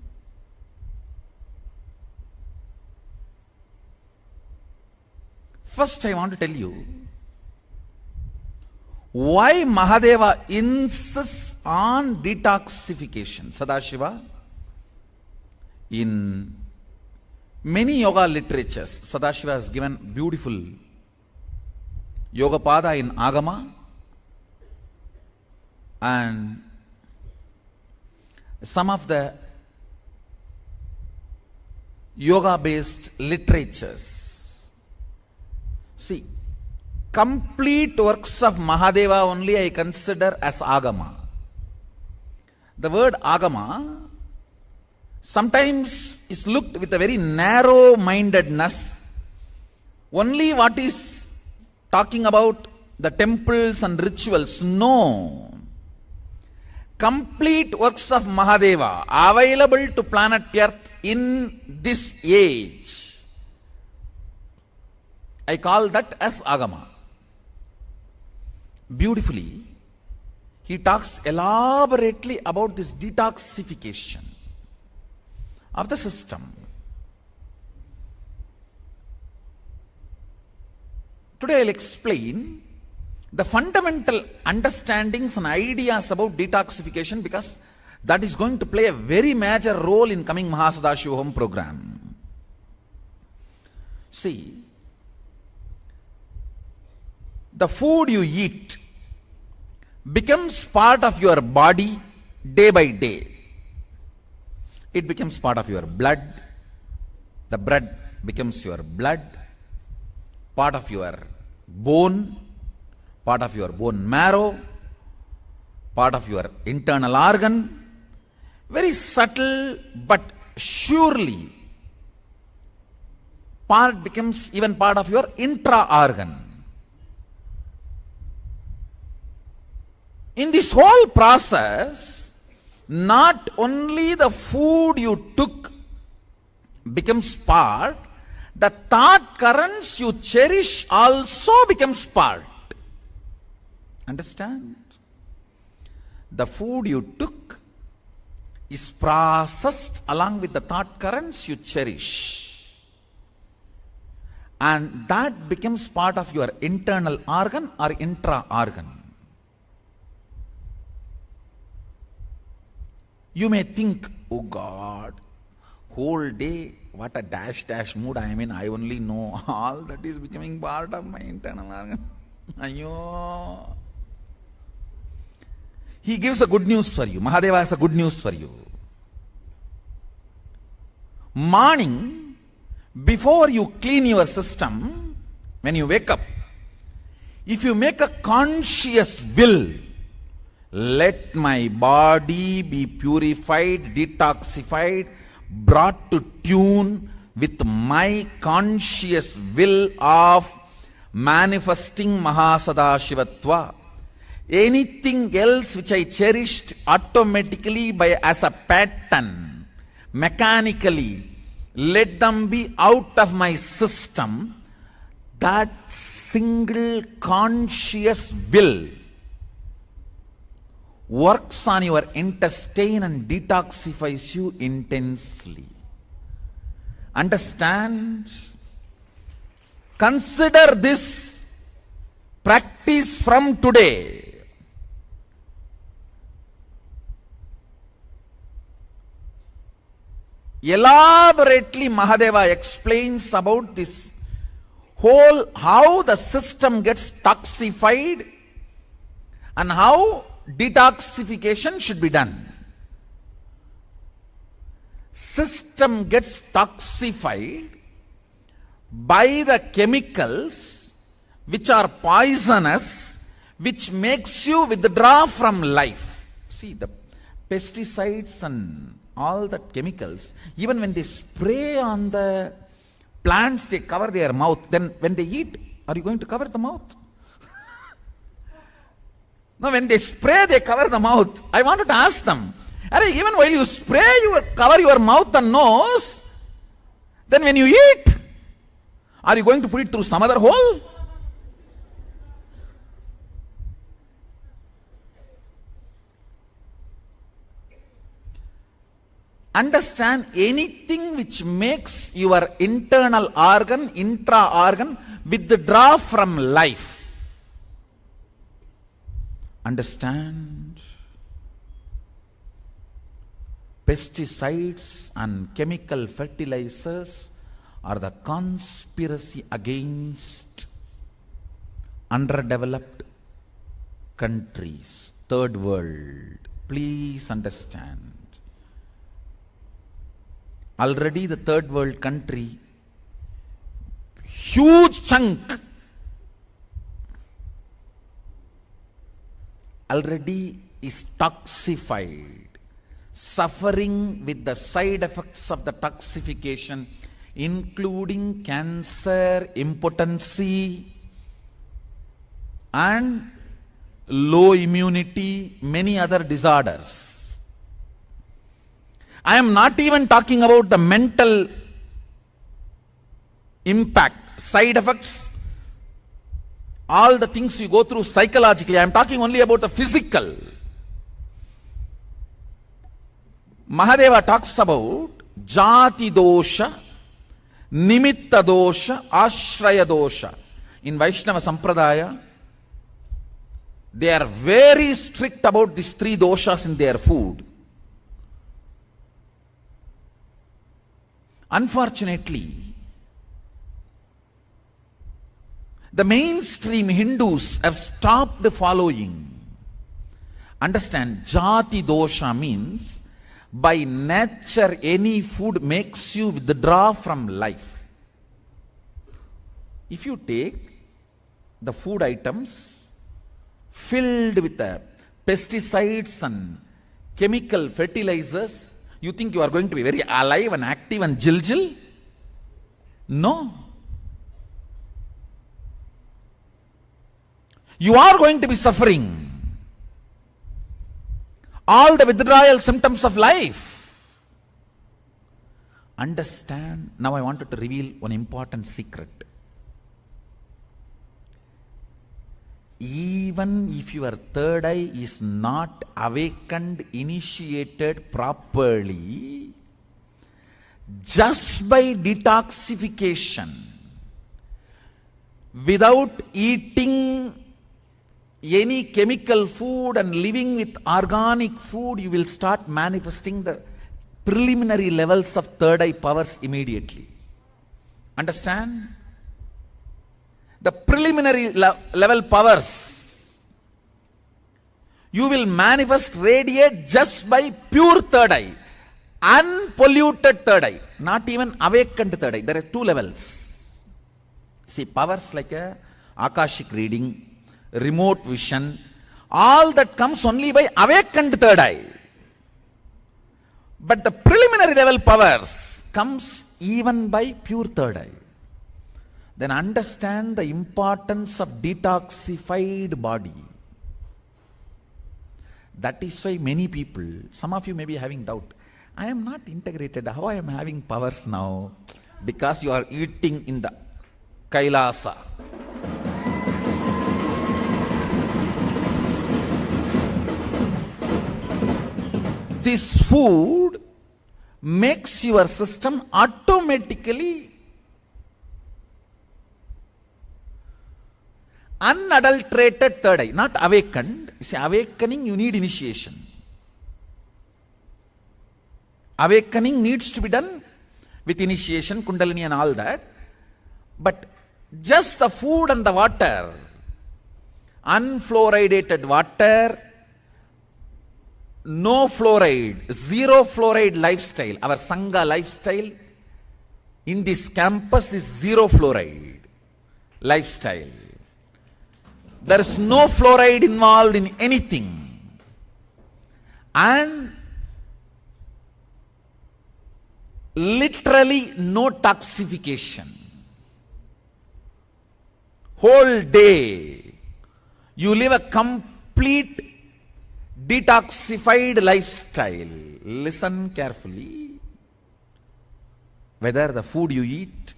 First, I want to tell you why Mahadeva insists on detoxification. Sadashiva, in many yoga literatures, Sadashiva has given beautiful Yoga Pada in Agama and some of the yoga based literatures. See, complete works of Mahadeva only I consider as Agama. The word Agama sometimes is looked with a very narrow-mindedness. Only what is talking about the temples and rituals. No. Complete works of Mahadeva available to planet Earth in this age. I call that as Agama. Beautifully, he talks elaborately about this detoxification of the system. Today I'll explain the fundamental understandings and ideas about detoxification, because that is going to play a very major role in coming Mahasadashivoham program. See, the food you eat becomes part of your body day by day. It becomes part of your blood. The blood becomes your blood, part of your bone, part of your bone marrow, part of your internal organ. Very subtle but surely part becomes even part of your intra-organ. In this whole process, not only the food you took becomes part, the thought currents you cherish also becomes part. Understand? The food you took is processed along with the thought currents you cherish. And that becomes part of your internal organ or intra-organ. You may think, oh God, whole day, what a dash mood I am in, I only know all that is becoming part of my internal organ. Ayo. He gives a good news for you. Mahadeva has a good news for you. Morning, before you clean your system, when you wake up, if you make a conscious will, let my body be purified, detoxified, brought to tune with my conscious will of manifesting Mahasadashivatva. Anything else which I cherished automatically as a pattern, mechanically, let them be out of my system. That single conscious will works on your intestine and detoxifies you intensely. Understand? Consider this practice from today. Elaborately, Mahadeva explains about this whole, how the system gets toxified and how detoxification should be done. System gets toxified by the chemicals which are poisonous, which makes you withdraw from life. See, the pesticides and all the chemicals, even when they spray on the plants, they cover their mouth. Then when they eat, are you going to cover the mouth? No, when they spray, they cover the mouth. I wanted to ask them, even while you spray, you cover your mouth and nose. Then when you eat, are you going to put it through some other hole? Understand, anything which makes your internal organ, intra-organ, withdraw from life. Understand? Pesticides and chemical fertilizers are the conspiracy against underdeveloped countries, third world. Please understand. Already the third world country, huge chunk, already is toxified, suffering with the side effects of the toxification, including cancer, impotency, and low immunity, many other disorders. I am not even talking about the mental impact, side effects, all the things you go through psychologically. I am talking only about the physical. Mahadeva talks about jati dosha, nimitta dosha, ashraya dosha. In Vaishnava Sampradaya, they are very strict about these three doshas in their food. Unfortunately, the mainstream Hindus have stopped following. Understand, jati dosha means by nature any food makes you withdraw from life. If you take the food items filled with pesticides and chemical fertilizers, you think you are going to be very alive and active and jil? No. You are going to be suffering all the withdrawal symptoms of life. Understand. Now I wanted to reveal one important secret. Even if your third eye is not awakened, initiated properly, just by detoxification, without eating any chemical food and living with organic food, you will start manifesting the preliminary levels of third eye powers immediately. Understand? The preliminary level powers you will manifest, radiate just by pure third eye, unpolluted third eye, not even awakened third eye. There are two levels. See, powers like Akashic reading, remote vision, all that comes only by awakened third eye. But the preliminary level powers comes even by pure third eye. Then understand the importance of detoxified body. That is why many people, some of you may be having doubt, I am not integrated, how I am having powers now? Because you are eating in the Kailasa. This food makes your system automatically unadulterated third eye, not awakened. You see, awakening, you need initiation. Awakening needs to be done with initiation, kundalini and all that. But just the food and the water, unfluoridated water, no fluoride, zero fluoride lifestyle. Our Sangha lifestyle in this campus is zero fluoride lifestyle. There is no fluoride involved in anything. And literally no toxification. Whole day you live a complete detoxified lifestyle. Listen carefully. Whether the food you eat,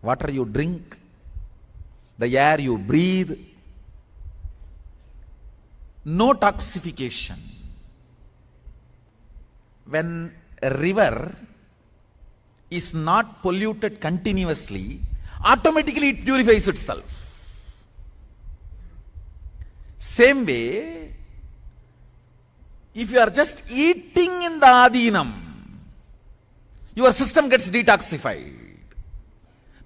water you drink, the air you breathe, no toxification. When a river is not polluted continuously, automatically it purifies itself. Same way, if you are just eating in the adhinam, your system gets detoxified.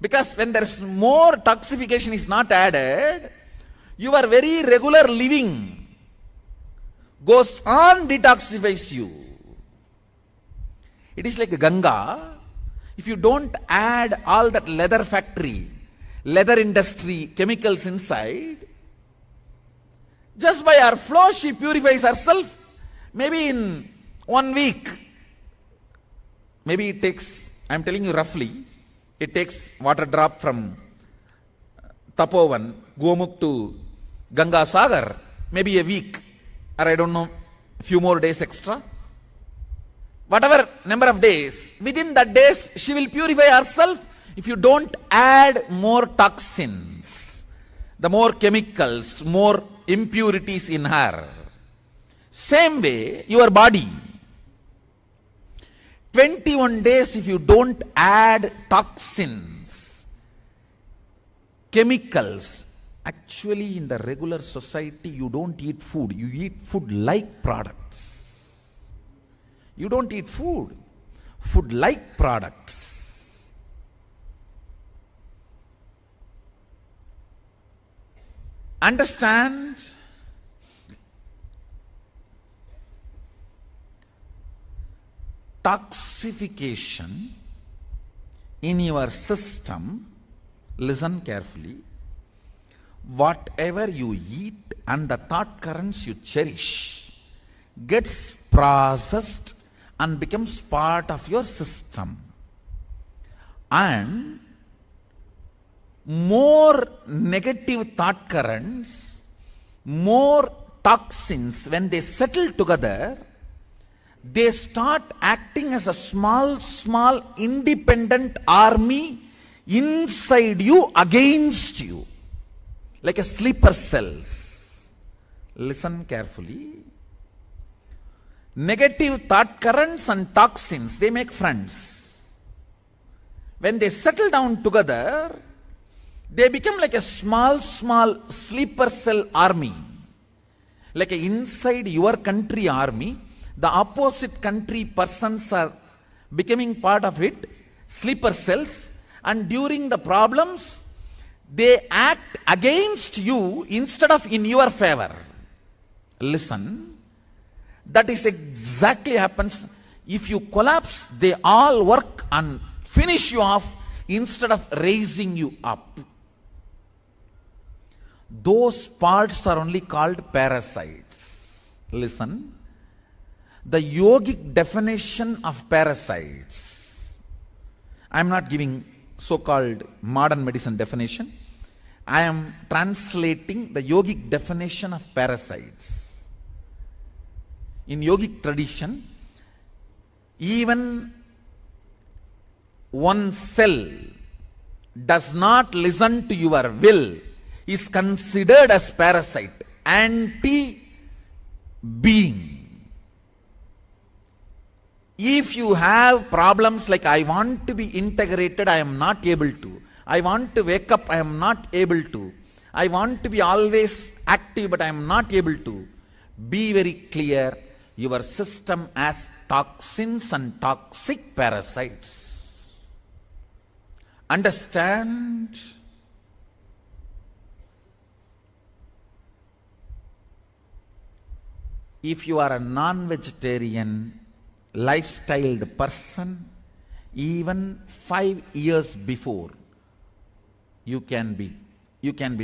Because when there is more toxification is not added, your very regular living goes on, detoxifies you. It is like Ganga. If you don't add all that leather factory, leather industry chemicals inside, just by our flow she purifies herself. Maybe in 1 week, maybe it takes, I am telling you roughly, it takes water drop from Tapovan, Gomukh to Ganga Sagar, maybe a week, or I don't know, few more days extra. Whatever number of days, within that days she will purify herself. If you don't add more toxins, the more chemicals, more impurities in her. Same way, your body. 21 days if you don't add toxins, chemicals. Actually, in the regular society, you don't eat food. You eat food-like products. You don't eat food. Food-like products. Understand toxification in your system. Listen carefully. Whatever you eat and the thought currents you cherish gets processed and becomes part of your system. And more negative thought currents, more toxins, when they settle together, they start acting as a small independent army inside you against you, like a sleeper cells. Listen carefully. Negative thought currents and toxins, they make friends. When they settle down together, they become like a small sleeper cell army, like a inside your country army. The opposite country persons are becoming part of it, sleeper cells, and during the problems, they act against you instead of in your favor. Listen, that is exactly happens. If you collapse, they all work and finish you off instead of raising you up. Those parts are only called parasites. Listen, the yogic definition of parasites, I am not giving so-called modern medicine definition. I am translating the yogic definition of parasites. In yogic tradition, even one cell does not listen to your will is considered as parasite, anti-being. If you have problems like I want to be integrated, I am not able to. I want to wake up, I am not able to. I want to be always active, but I am not able to. Be very clear, your system has toxins and toxic parasites. Understand? If you are a non-vegetarian, lifestyled person, even 5 years before, you can be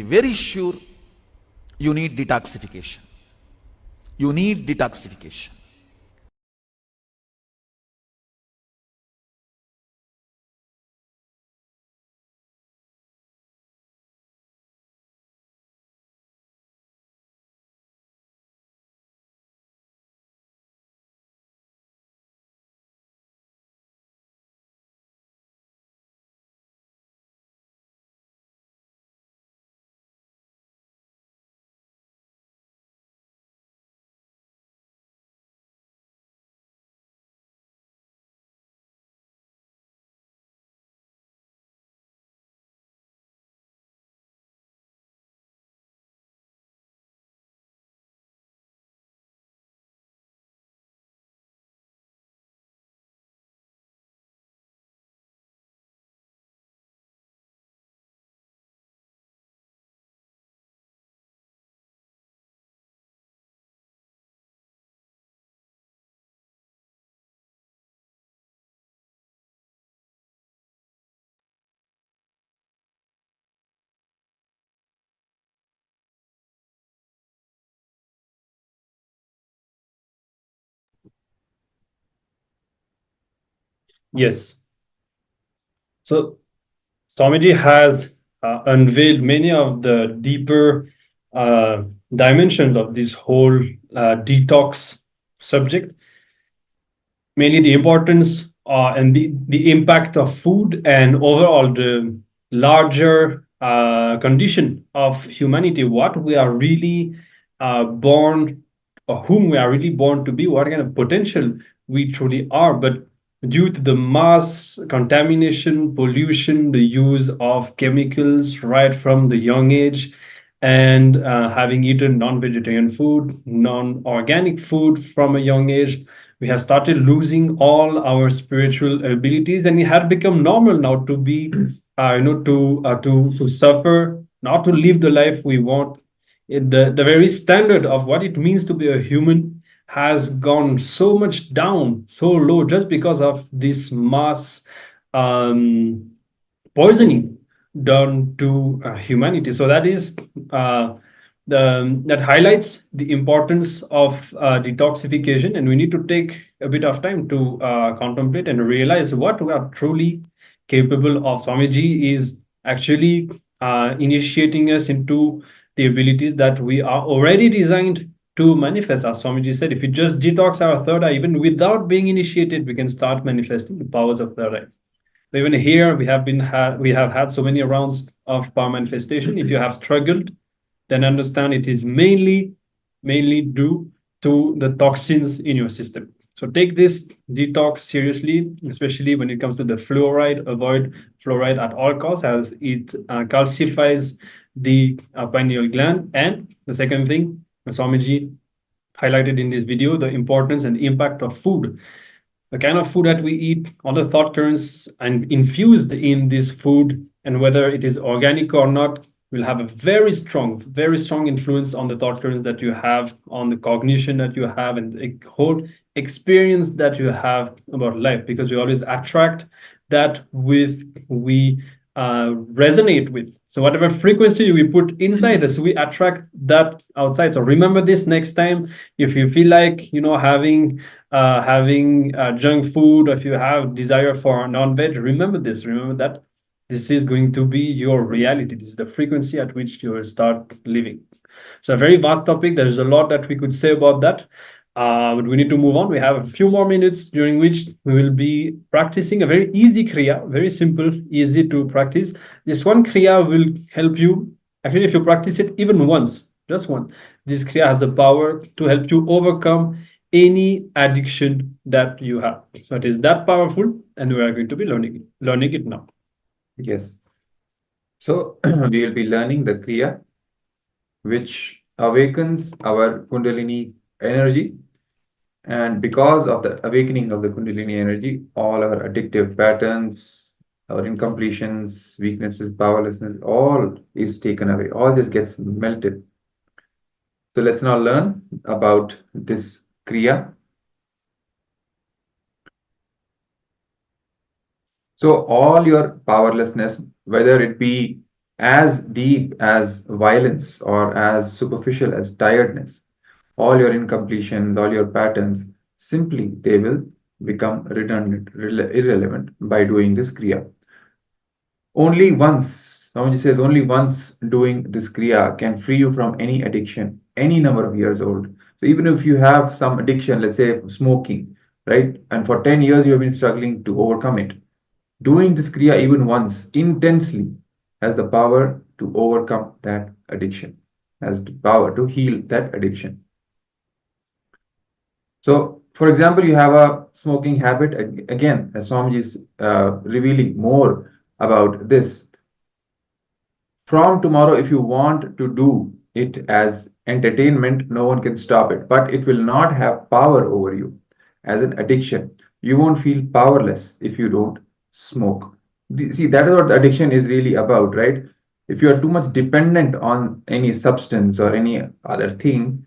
very sure you need detoxification. You need detoxification. Yes. So Swamiji has unveiled many of the deeper dimensions of this whole detox subject, mainly the importance and the impact of food and overall the larger condition of humanity, what we are really born, or whom we are really born to be, what kind of potential we truly are. But due to the mass contamination, pollution, the use of chemicals right from the young age, and having eaten non-vegetarian food, non-organic food from a young age, we have started losing all our spiritual abilities, and it had become normal now to be, to suffer, not to live the life we want. The very standard of what it means to be a human has gone so much down, so low, just because of this mass um, poisoning done to humanity. So that is that highlights the importance of detoxification, and we need to take a bit of time to contemplate and realize what we are truly capable of. Swamiji is actually initiating us into the abilities that we are already designed to manifest. As Swamiji said, if we just detox our third eye, even without being initiated, we can start manifesting the powers of third eye. Even here, we have had so many rounds of power manifestation. If you have struggled, then understand it is mainly due to the toxins in your system. So take this detox seriously, especially when it comes to the fluoride. Avoid fluoride at all costs, as it calcifies the pineal gland. And the second thing, Swamiji highlighted in this video, the importance and impact of food. The kind of food that we eat, all the thought currents and infused in this food, and whether it is organic or not, will have a very strong influence on the thought currents that you have, on the cognition that you have, and the whole experience that you have about life, because we always attract that we resonate with. So whatever frequency we put inside us, we attract that outside. So remember this next time, if you feel like having junk food, or if you have desire for non-veg, remember this. Remember that this is going to be your reality. This is the frequency at which you will start living. So a very vast topic. There is a lot that we could say about that. But we need to move on. We have a few more minutes during which we will be practicing a very easy Kriya, very simple, easy to practice. This one Kriya will help you. Actually, if you practice it even once, just one, this Kriya has the power to help you overcome any addiction that you have. So it is that powerful, and we are going to be learning it now. Yes. So we will be learning the Kriya, which awakens our Kundalini energy. And because of the awakening of the Kundalini energy, all our addictive patterns, our incompletions, weaknesses, powerlessness, all is taken away. All just gets melted. So let's now learn about this Kriya. So all your powerlessness, whether it be as deep as violence or as superficial as tiredness, all your incompletions, all your patterns, simply they will become redundant, irrelevant by doing this Kriya. Only once, Swamiji says, only once doing this Kriya can free you from any addiction, any number of years old. So even if you have some addiction, let's say smoking, right? And for 10 years you have been struggling to overcome it. Doing this Kriya even once intensely has the power to overcome that addiction, has the power to heal that addiction. So, for example, you have a smoking habit. Again, as Swamiji is revealing more about this. From tomorrow, if you want to do it as entertainment, no one can stop it, but it will not have power over you as an addiction. You won't feel powerless if you don't smoke. See, that is what addiction is really about, right? If you are too much dependent on any substance or any other thing,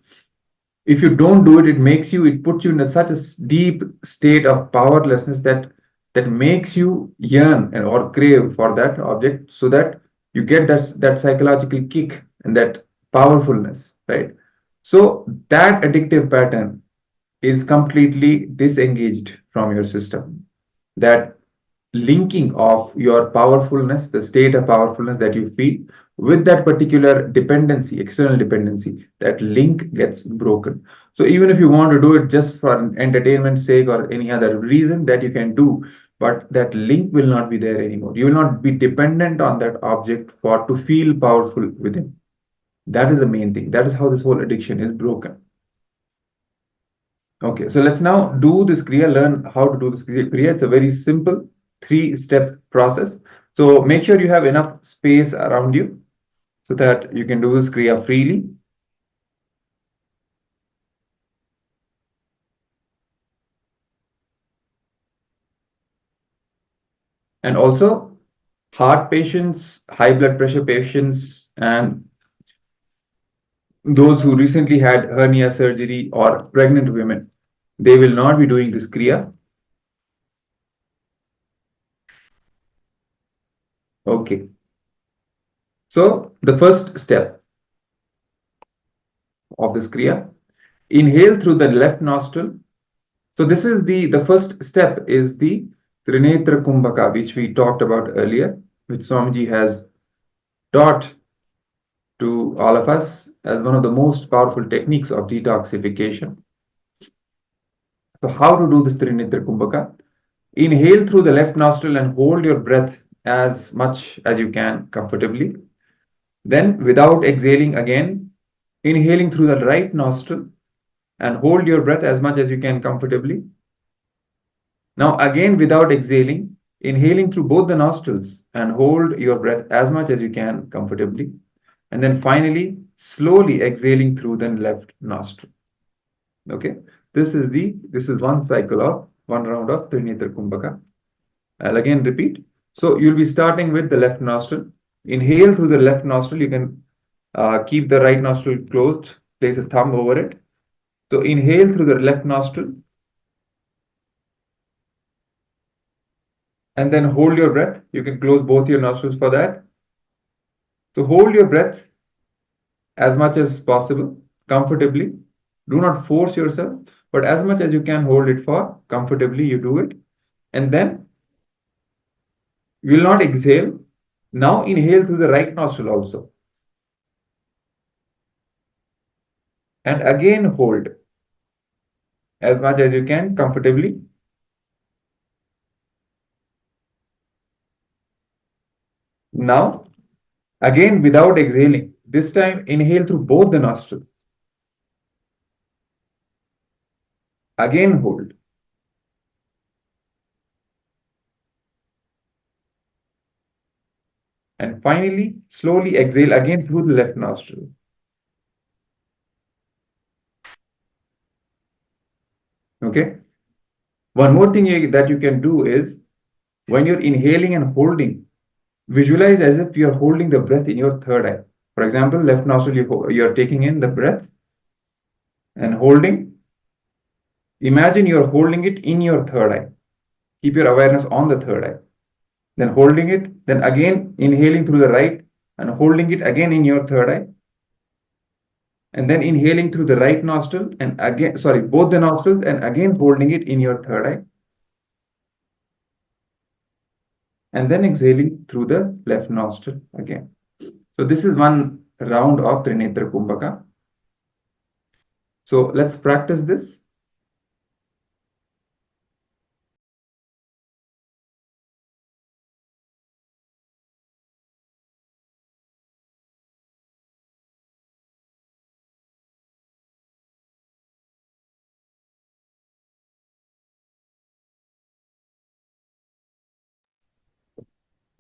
if you don't do it, it puts you in such a deep state of powerlessness that makes you yearn or crave for that object, so that you get that psychological kick and that powerfulness, right? So that addictive pattern is completely disengaged from your system. That linking of your powerfulness, the state of powerfulness that you feel, with that particular dependency, external dependency, that link gets broken. So even if you want to do it just for an entertainment sake or any other reason, that you can do, but that link will not be there anymore. You will not be dependent on that object to feel powerful within. That is the main thing. That is how this whole addiction is broken. Okay, so let's now do this Kriya, learn how to do this Kriya. It's a very simple 3-step process. So make sure you have enough space around you so that you can do this Kriya freely. And also, heart patients, high blood pressure patients, and those who recently had hernia surgery or pregnant women, they will not be doing this Kriya. Okay. So the first step of this Kriya, inhale through the left nostril. So this is the first step is the Trinetra Kumbhaka, which we talked about earlier, which Swamiji has taught to all of us as one of the most powerful techniques of detoxification. So how to do this Trinitra Kumbhaka? Inhale through the left nostril and hold your breath as much as you can comfortably. Then without exhaling again, inhaling through the right nostril and hold your breath as much as you can comfortably. Now again without exhaling, inhaling through both the nostrils and hold your breath as much as you can comfortably. And then finally, slowly exhaling through the left nostril. Okay, this is one cycle of one round of Trinitra Kumbhaka. I'll again repeat. So you'll be starting with the left nostril. Inhale through the left nostril. You can keep the right nostril closed. Place a thumb over it. So inhale through the left nostril. And then hold your breath. You can close both your nostrils for that. So hold your breath as much as possible, comfortably. Do not force yourself, but as much as you can hold it for comfortably, you do it. And then you will not exhale. Now inhale through the right nostril also. And again hold as much as you can comfortably. Now, again without exhaling, this time inhale through both the nostrils. Again hold. And finally, slowly exhale again through the left nostril. Okay. One more thing that you can do is when you're inhaling and holding, visualize as if you're holding the breath in your third eye. For example, left nostril, you're taking in the breath and holding. Imagine you're holding it in your third eye. Keep your awareness on the third eye. Then holding it, then again inhaling through the right and holding it again in your third eye. And then inhaling through the right nostril and again, sorry, both the nostrils and again holding it in your third eye. And then exhaling through the left nostril again. So this is one round of Trinetra Kumbhaka. So let's practice this.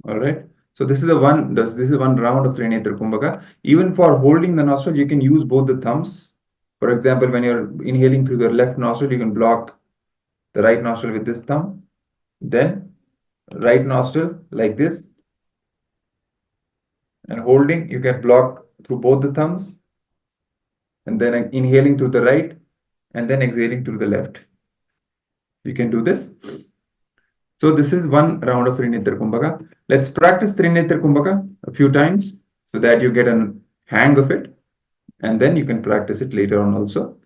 All right. So this is one round of Trinetra Kumbhaka. Even for holding the nostril, you can use both the thumbs. For example, when you're inhaling through the left nostril, you can block the right nostril with this thumb. Then right nostril like this. And holding, you can block through both the thumbs. And then inhaling through the right and then exhaling through the left. You can do this. So this is one round of Trinetra Kumbhaka. Let's practice Trinetra Kumbhaka a few times so that you get a hang of it. And then you can practice it later on also.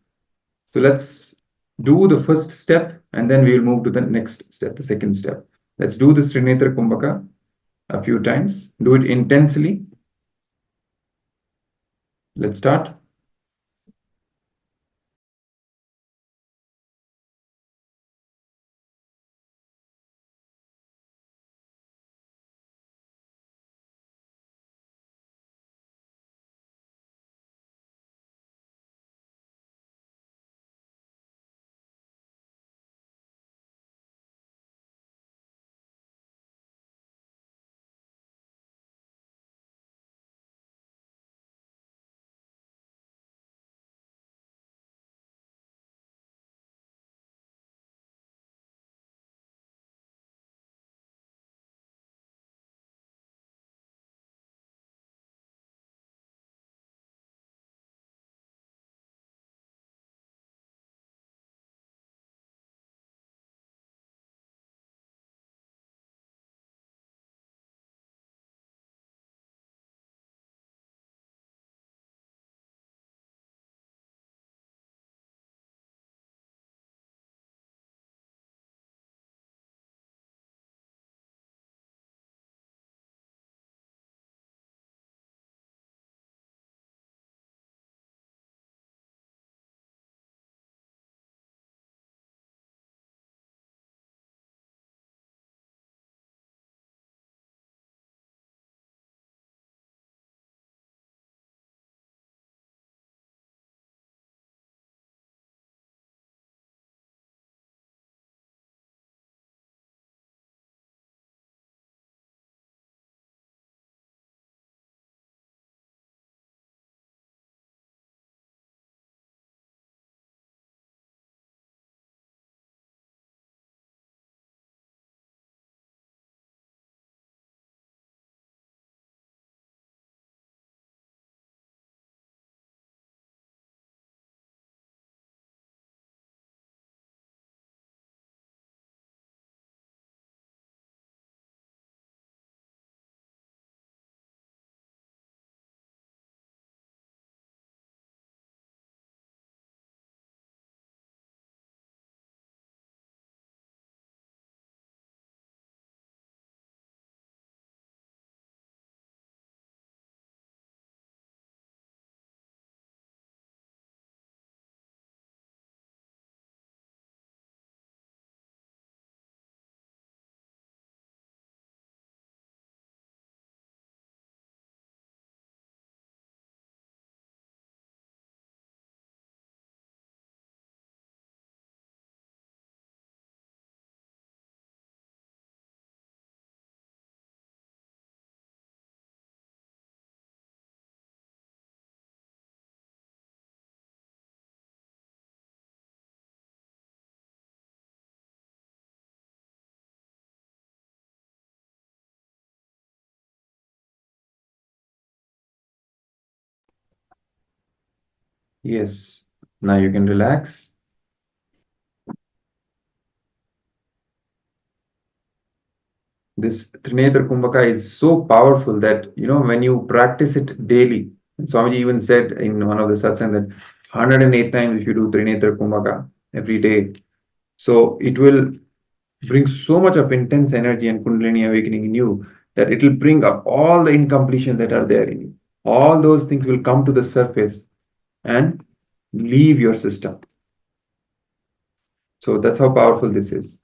So let's do the first step and then we will move to the next step, the second step. Let's do this Trinetra Kumbhaka a few times. Do it intensely. Let's start. Yes. Now you can relax. This Trinetra Kumbhaka is so powerful that, when you practice it daily, and Swamiji even said in one of the satsang that 108 times if you do Trinetra Kumbhaka every day, so it will bring so much of intense energy and Kundalini awakening in you that it will bring up all the incompletion that are there in you. All those things will come to the surface and leave your system. So that's how powerful this is.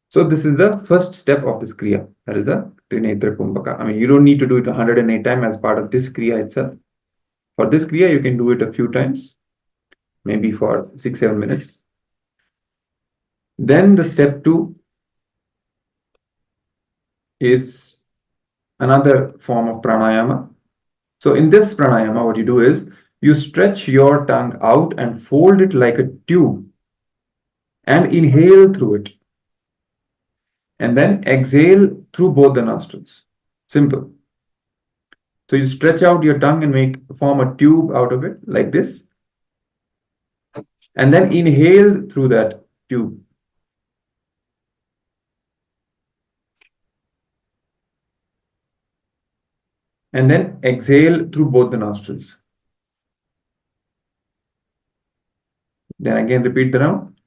So this is the first step of this Kriya. That is the Trinetra Kumbhaka. I mean, you don't need to do it 108 times as part of this Kriya itself. For this Kriya, you can do it a few times, maybe for 6-7 minutes. Then the step 2 is another form of pranayama. So in this pranayama, what you do is you stretch your tongue out and fold it like a tube and inhale through it. And then exhale through both the nostrils. Simple. So you stretch out your tongue and form a tube out of it like this. And then inhale through that tube. And then exhale through both the nostrils. Then again repeat the round.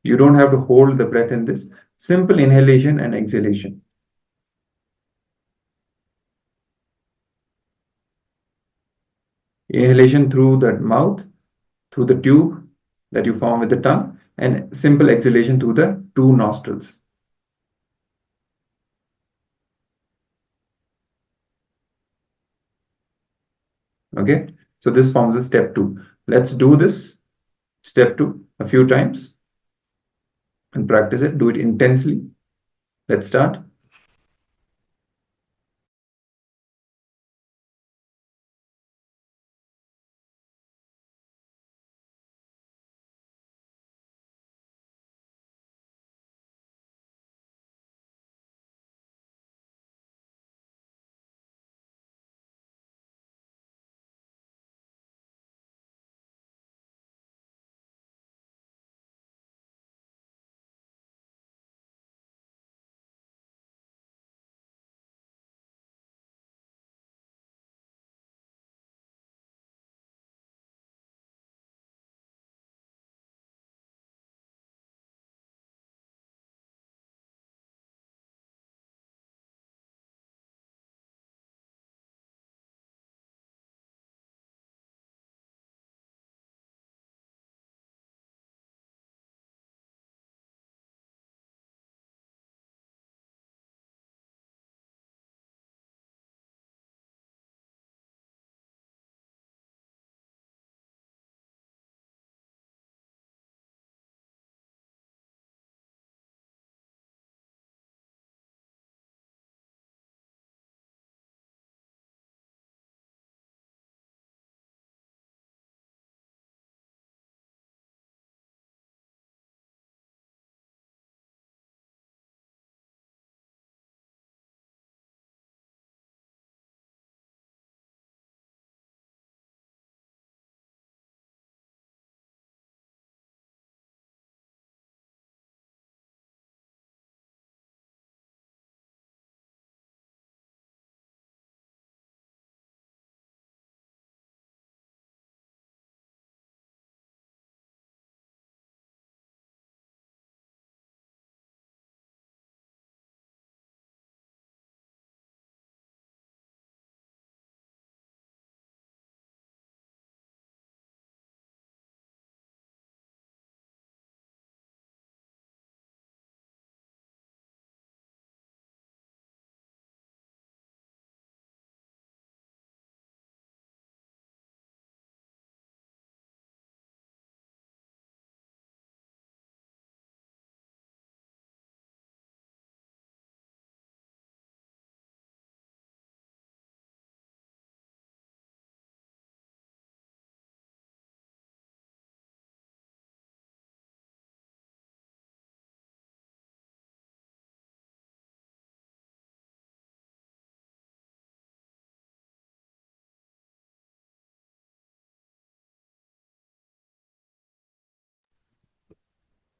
You don't have to hold the breath in this. Simple inhalation and exhalation. Inhalation through the mouth, through the tube that you form with the tongue, and simple exhalation through the two nostrils. Okay, so this forms a step 2. Let's do this step 2 a few times and practice it. Do it intensely. Let's start.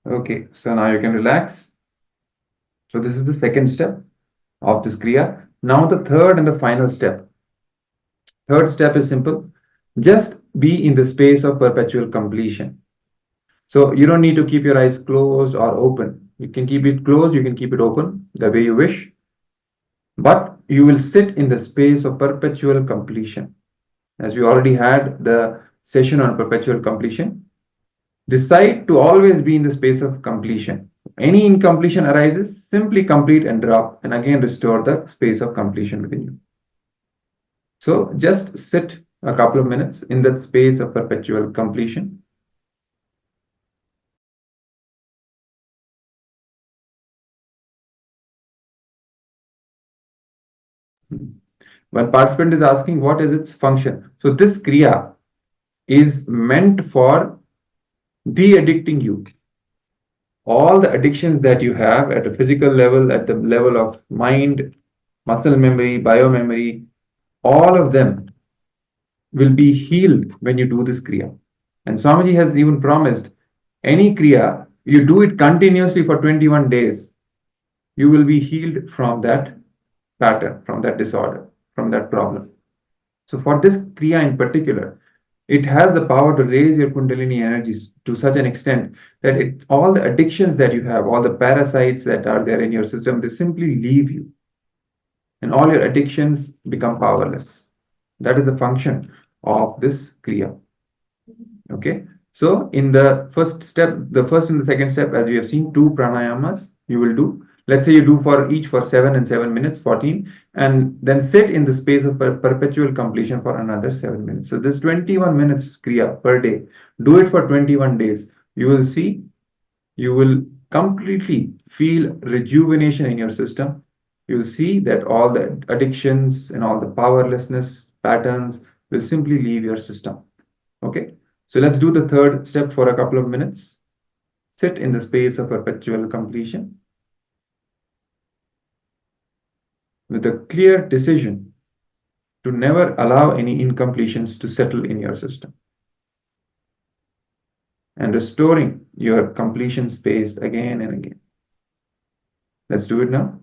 Okay, so now you can relax. So this is the second step of this Kriya. Now the third and the final step. Third step is simple. Just be in the space of perpetual completion. So you don't need to keep your eyes closed or open. You can keep it closed, you can keep it open the way you wish, but you will sit in the space of perpetual completion. As we already had the session on perpetual completion, decide to always be in the space of completion. Any incompletion arises, simply complete and drop, and again restore the space of completion within you. So just sit a couple of minutes in that space of perpetual completion. One participant is asking what is its function. So this Kriya is meant for de-addicting you. All the addictions that you have at a physical level, at the level of mind, muscle memory, biomemory, all of them will be healed when you do this Kriya. And Swamiji has even promised any Kriya, you do it continuously for 21 days, you will be healed from that pattern, from that disorder, from that problem. So for this Kriya in particular, it has the power to raise your Kundalini energies to such an extent that all the addictions that you have, all the parasites that are there in your system, they simply leave you. And all your addictions become powerless. That is the function of this Kriya. Okay. So in the first step, the first and the second step, as we have seen, 2 pranayamas you will do. Let's say you do for each for 7 and 7 minutes, 14, and then sit in the space of perpetual completion for another 7 minutes. So this 21 minutes Kriya per day, do it for 21 days. You will see, you will completely feel rejuvenation in your system. You will see that all the addictions and all the powerlessness patterns will simply leave your system. Okay. So let's do the third step for a couple of minutes. Sit in the space of perpetual completion with a clear decision to never allow any incompletions to settle in your system and restoring your completion space again and again. Let's do it now.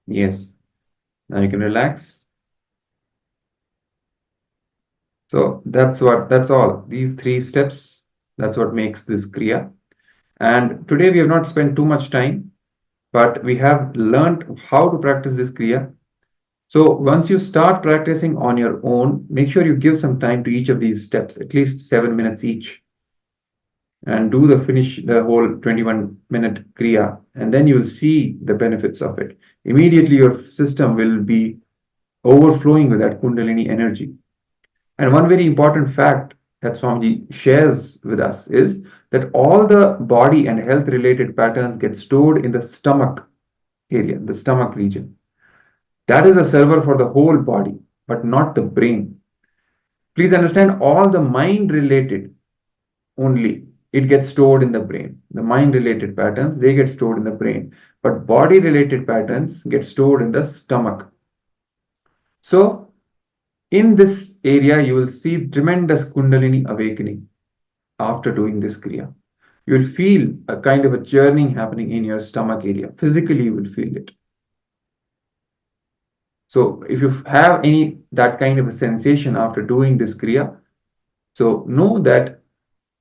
Yes. Now you can relax. So that's all. These 3 steps, that's what makes this Kriya. And today we have not spent too much time, but we have learned how to practice this Kriya. So once you start practicing on your own, make sure you give some time to each of these steps, at least 7 minutes each, and finish the whole 21-minute Kriya, and then you'll see the benefits of it. Immediately your system will be overflowing with that Kundalini energy. And one very important fact that Swamiji shares with us is that all the body and health related patterns get stored in the stomach area, the stomach region. That is a server for the whole body, but not the brain. Please understand, all the mind related only, it gets stored in the brain. The mind related patterns, they get stored in the brain, but body related patterns get stored in the stomach. So in this area, you will see tremendous Kundalini awakening after doing this Kriya. You will feel a kind of a churning happening in your stomach area. Physically, you will feel it. So if you have any that kind of a sensation after doing this Kriya, so know that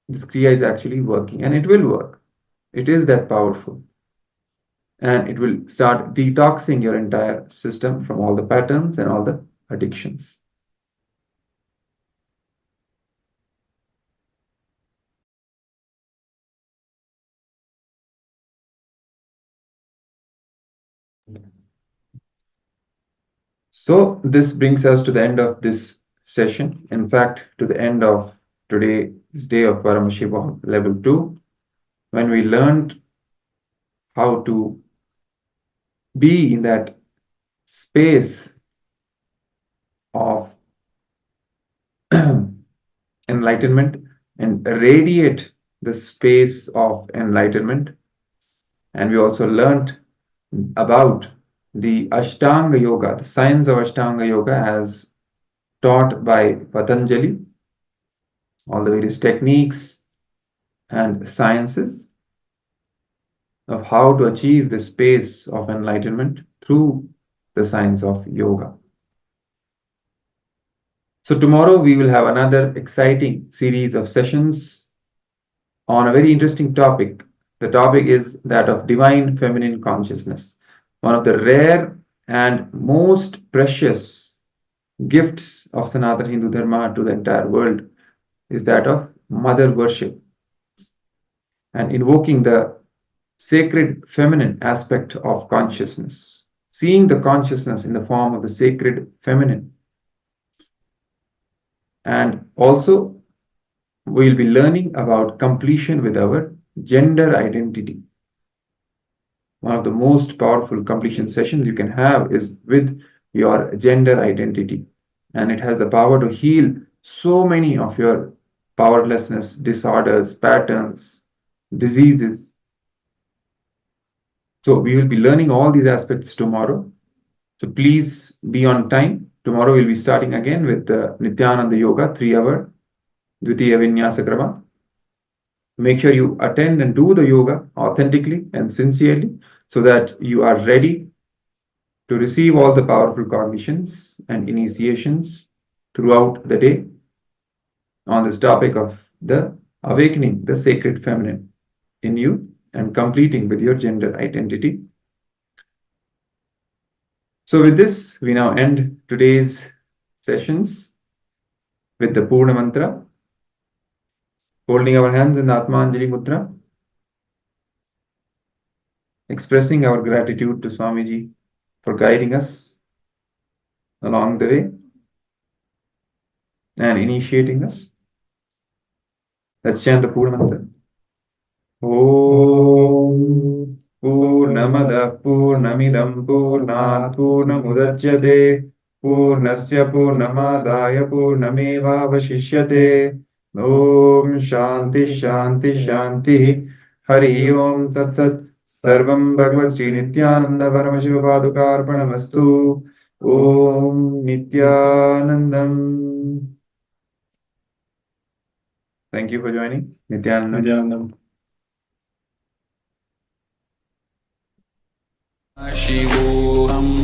this Kriya is actually working, and it will work. It is that powerful. And it will start detoxing your entire system from all the patterns and all the addictions. So this brings us to the end of this session. In fact, to the end of today's day of Paramashivoham Level 2, when we learned how to be in that space of enlightenment and radiate the space of enlightenment. And we also learned about the Ashtanga Yoga, the science of Ashtanga Yoga as taught by Patanjali, all the various techniques and sciences of how to achieve the space of enlightenment through the science of yoga. So tomorrow we will have another exciting series of sessions on a very interesting topic. The topic is that of divine feminine consciousness, one of the rare and most precious gifts of Sanatana Hindu Dharma to the entire world is that of mother worship and invoking the sacred feminine aspect of consciousness, seeing the consciousness in the form of the sacred feminine. And also, we'll be learning about completion with our gender identity. One of the most powerful completion sessions you can have is with your gender identity. And it has the power to heal so many of your powerlessness, disorders, patterns, diseases. So we will be learning all these aspects tomorrow. So please be on time. Tomorrow we'll be starting again with the Nithyananda Yoga 3-hour Dvitiya Vinyasa Krama. Make sure you attend and do the yoga authentically and sincerely so that you are ready to receive all the powerful cognitions and initiations throughout the day on this topic of the awakening the sacred feminine in you and completing with your gender identity. So with this, we now end today's sessions with the Purna Mantra, holding our hands in the Atmanjali Mudra, expressing our gratitude to Swamiji for guiding us along the way and initiating us. Let's chant the Purna Mantra. Om Purnamada Purnamidam Purnat Purnamudachyate Purnasya Purnamadaya Purnamevavashishyate. Om Shanti Shanti Shanti. Hari Om Tat Sat. Sarvam Bhagavad Sri Nithyananda Paramashiva Padukarpanamastu. Om Nithyanandam. Thank you for joining. Nithyanandam. Nithyanandam. Shivoham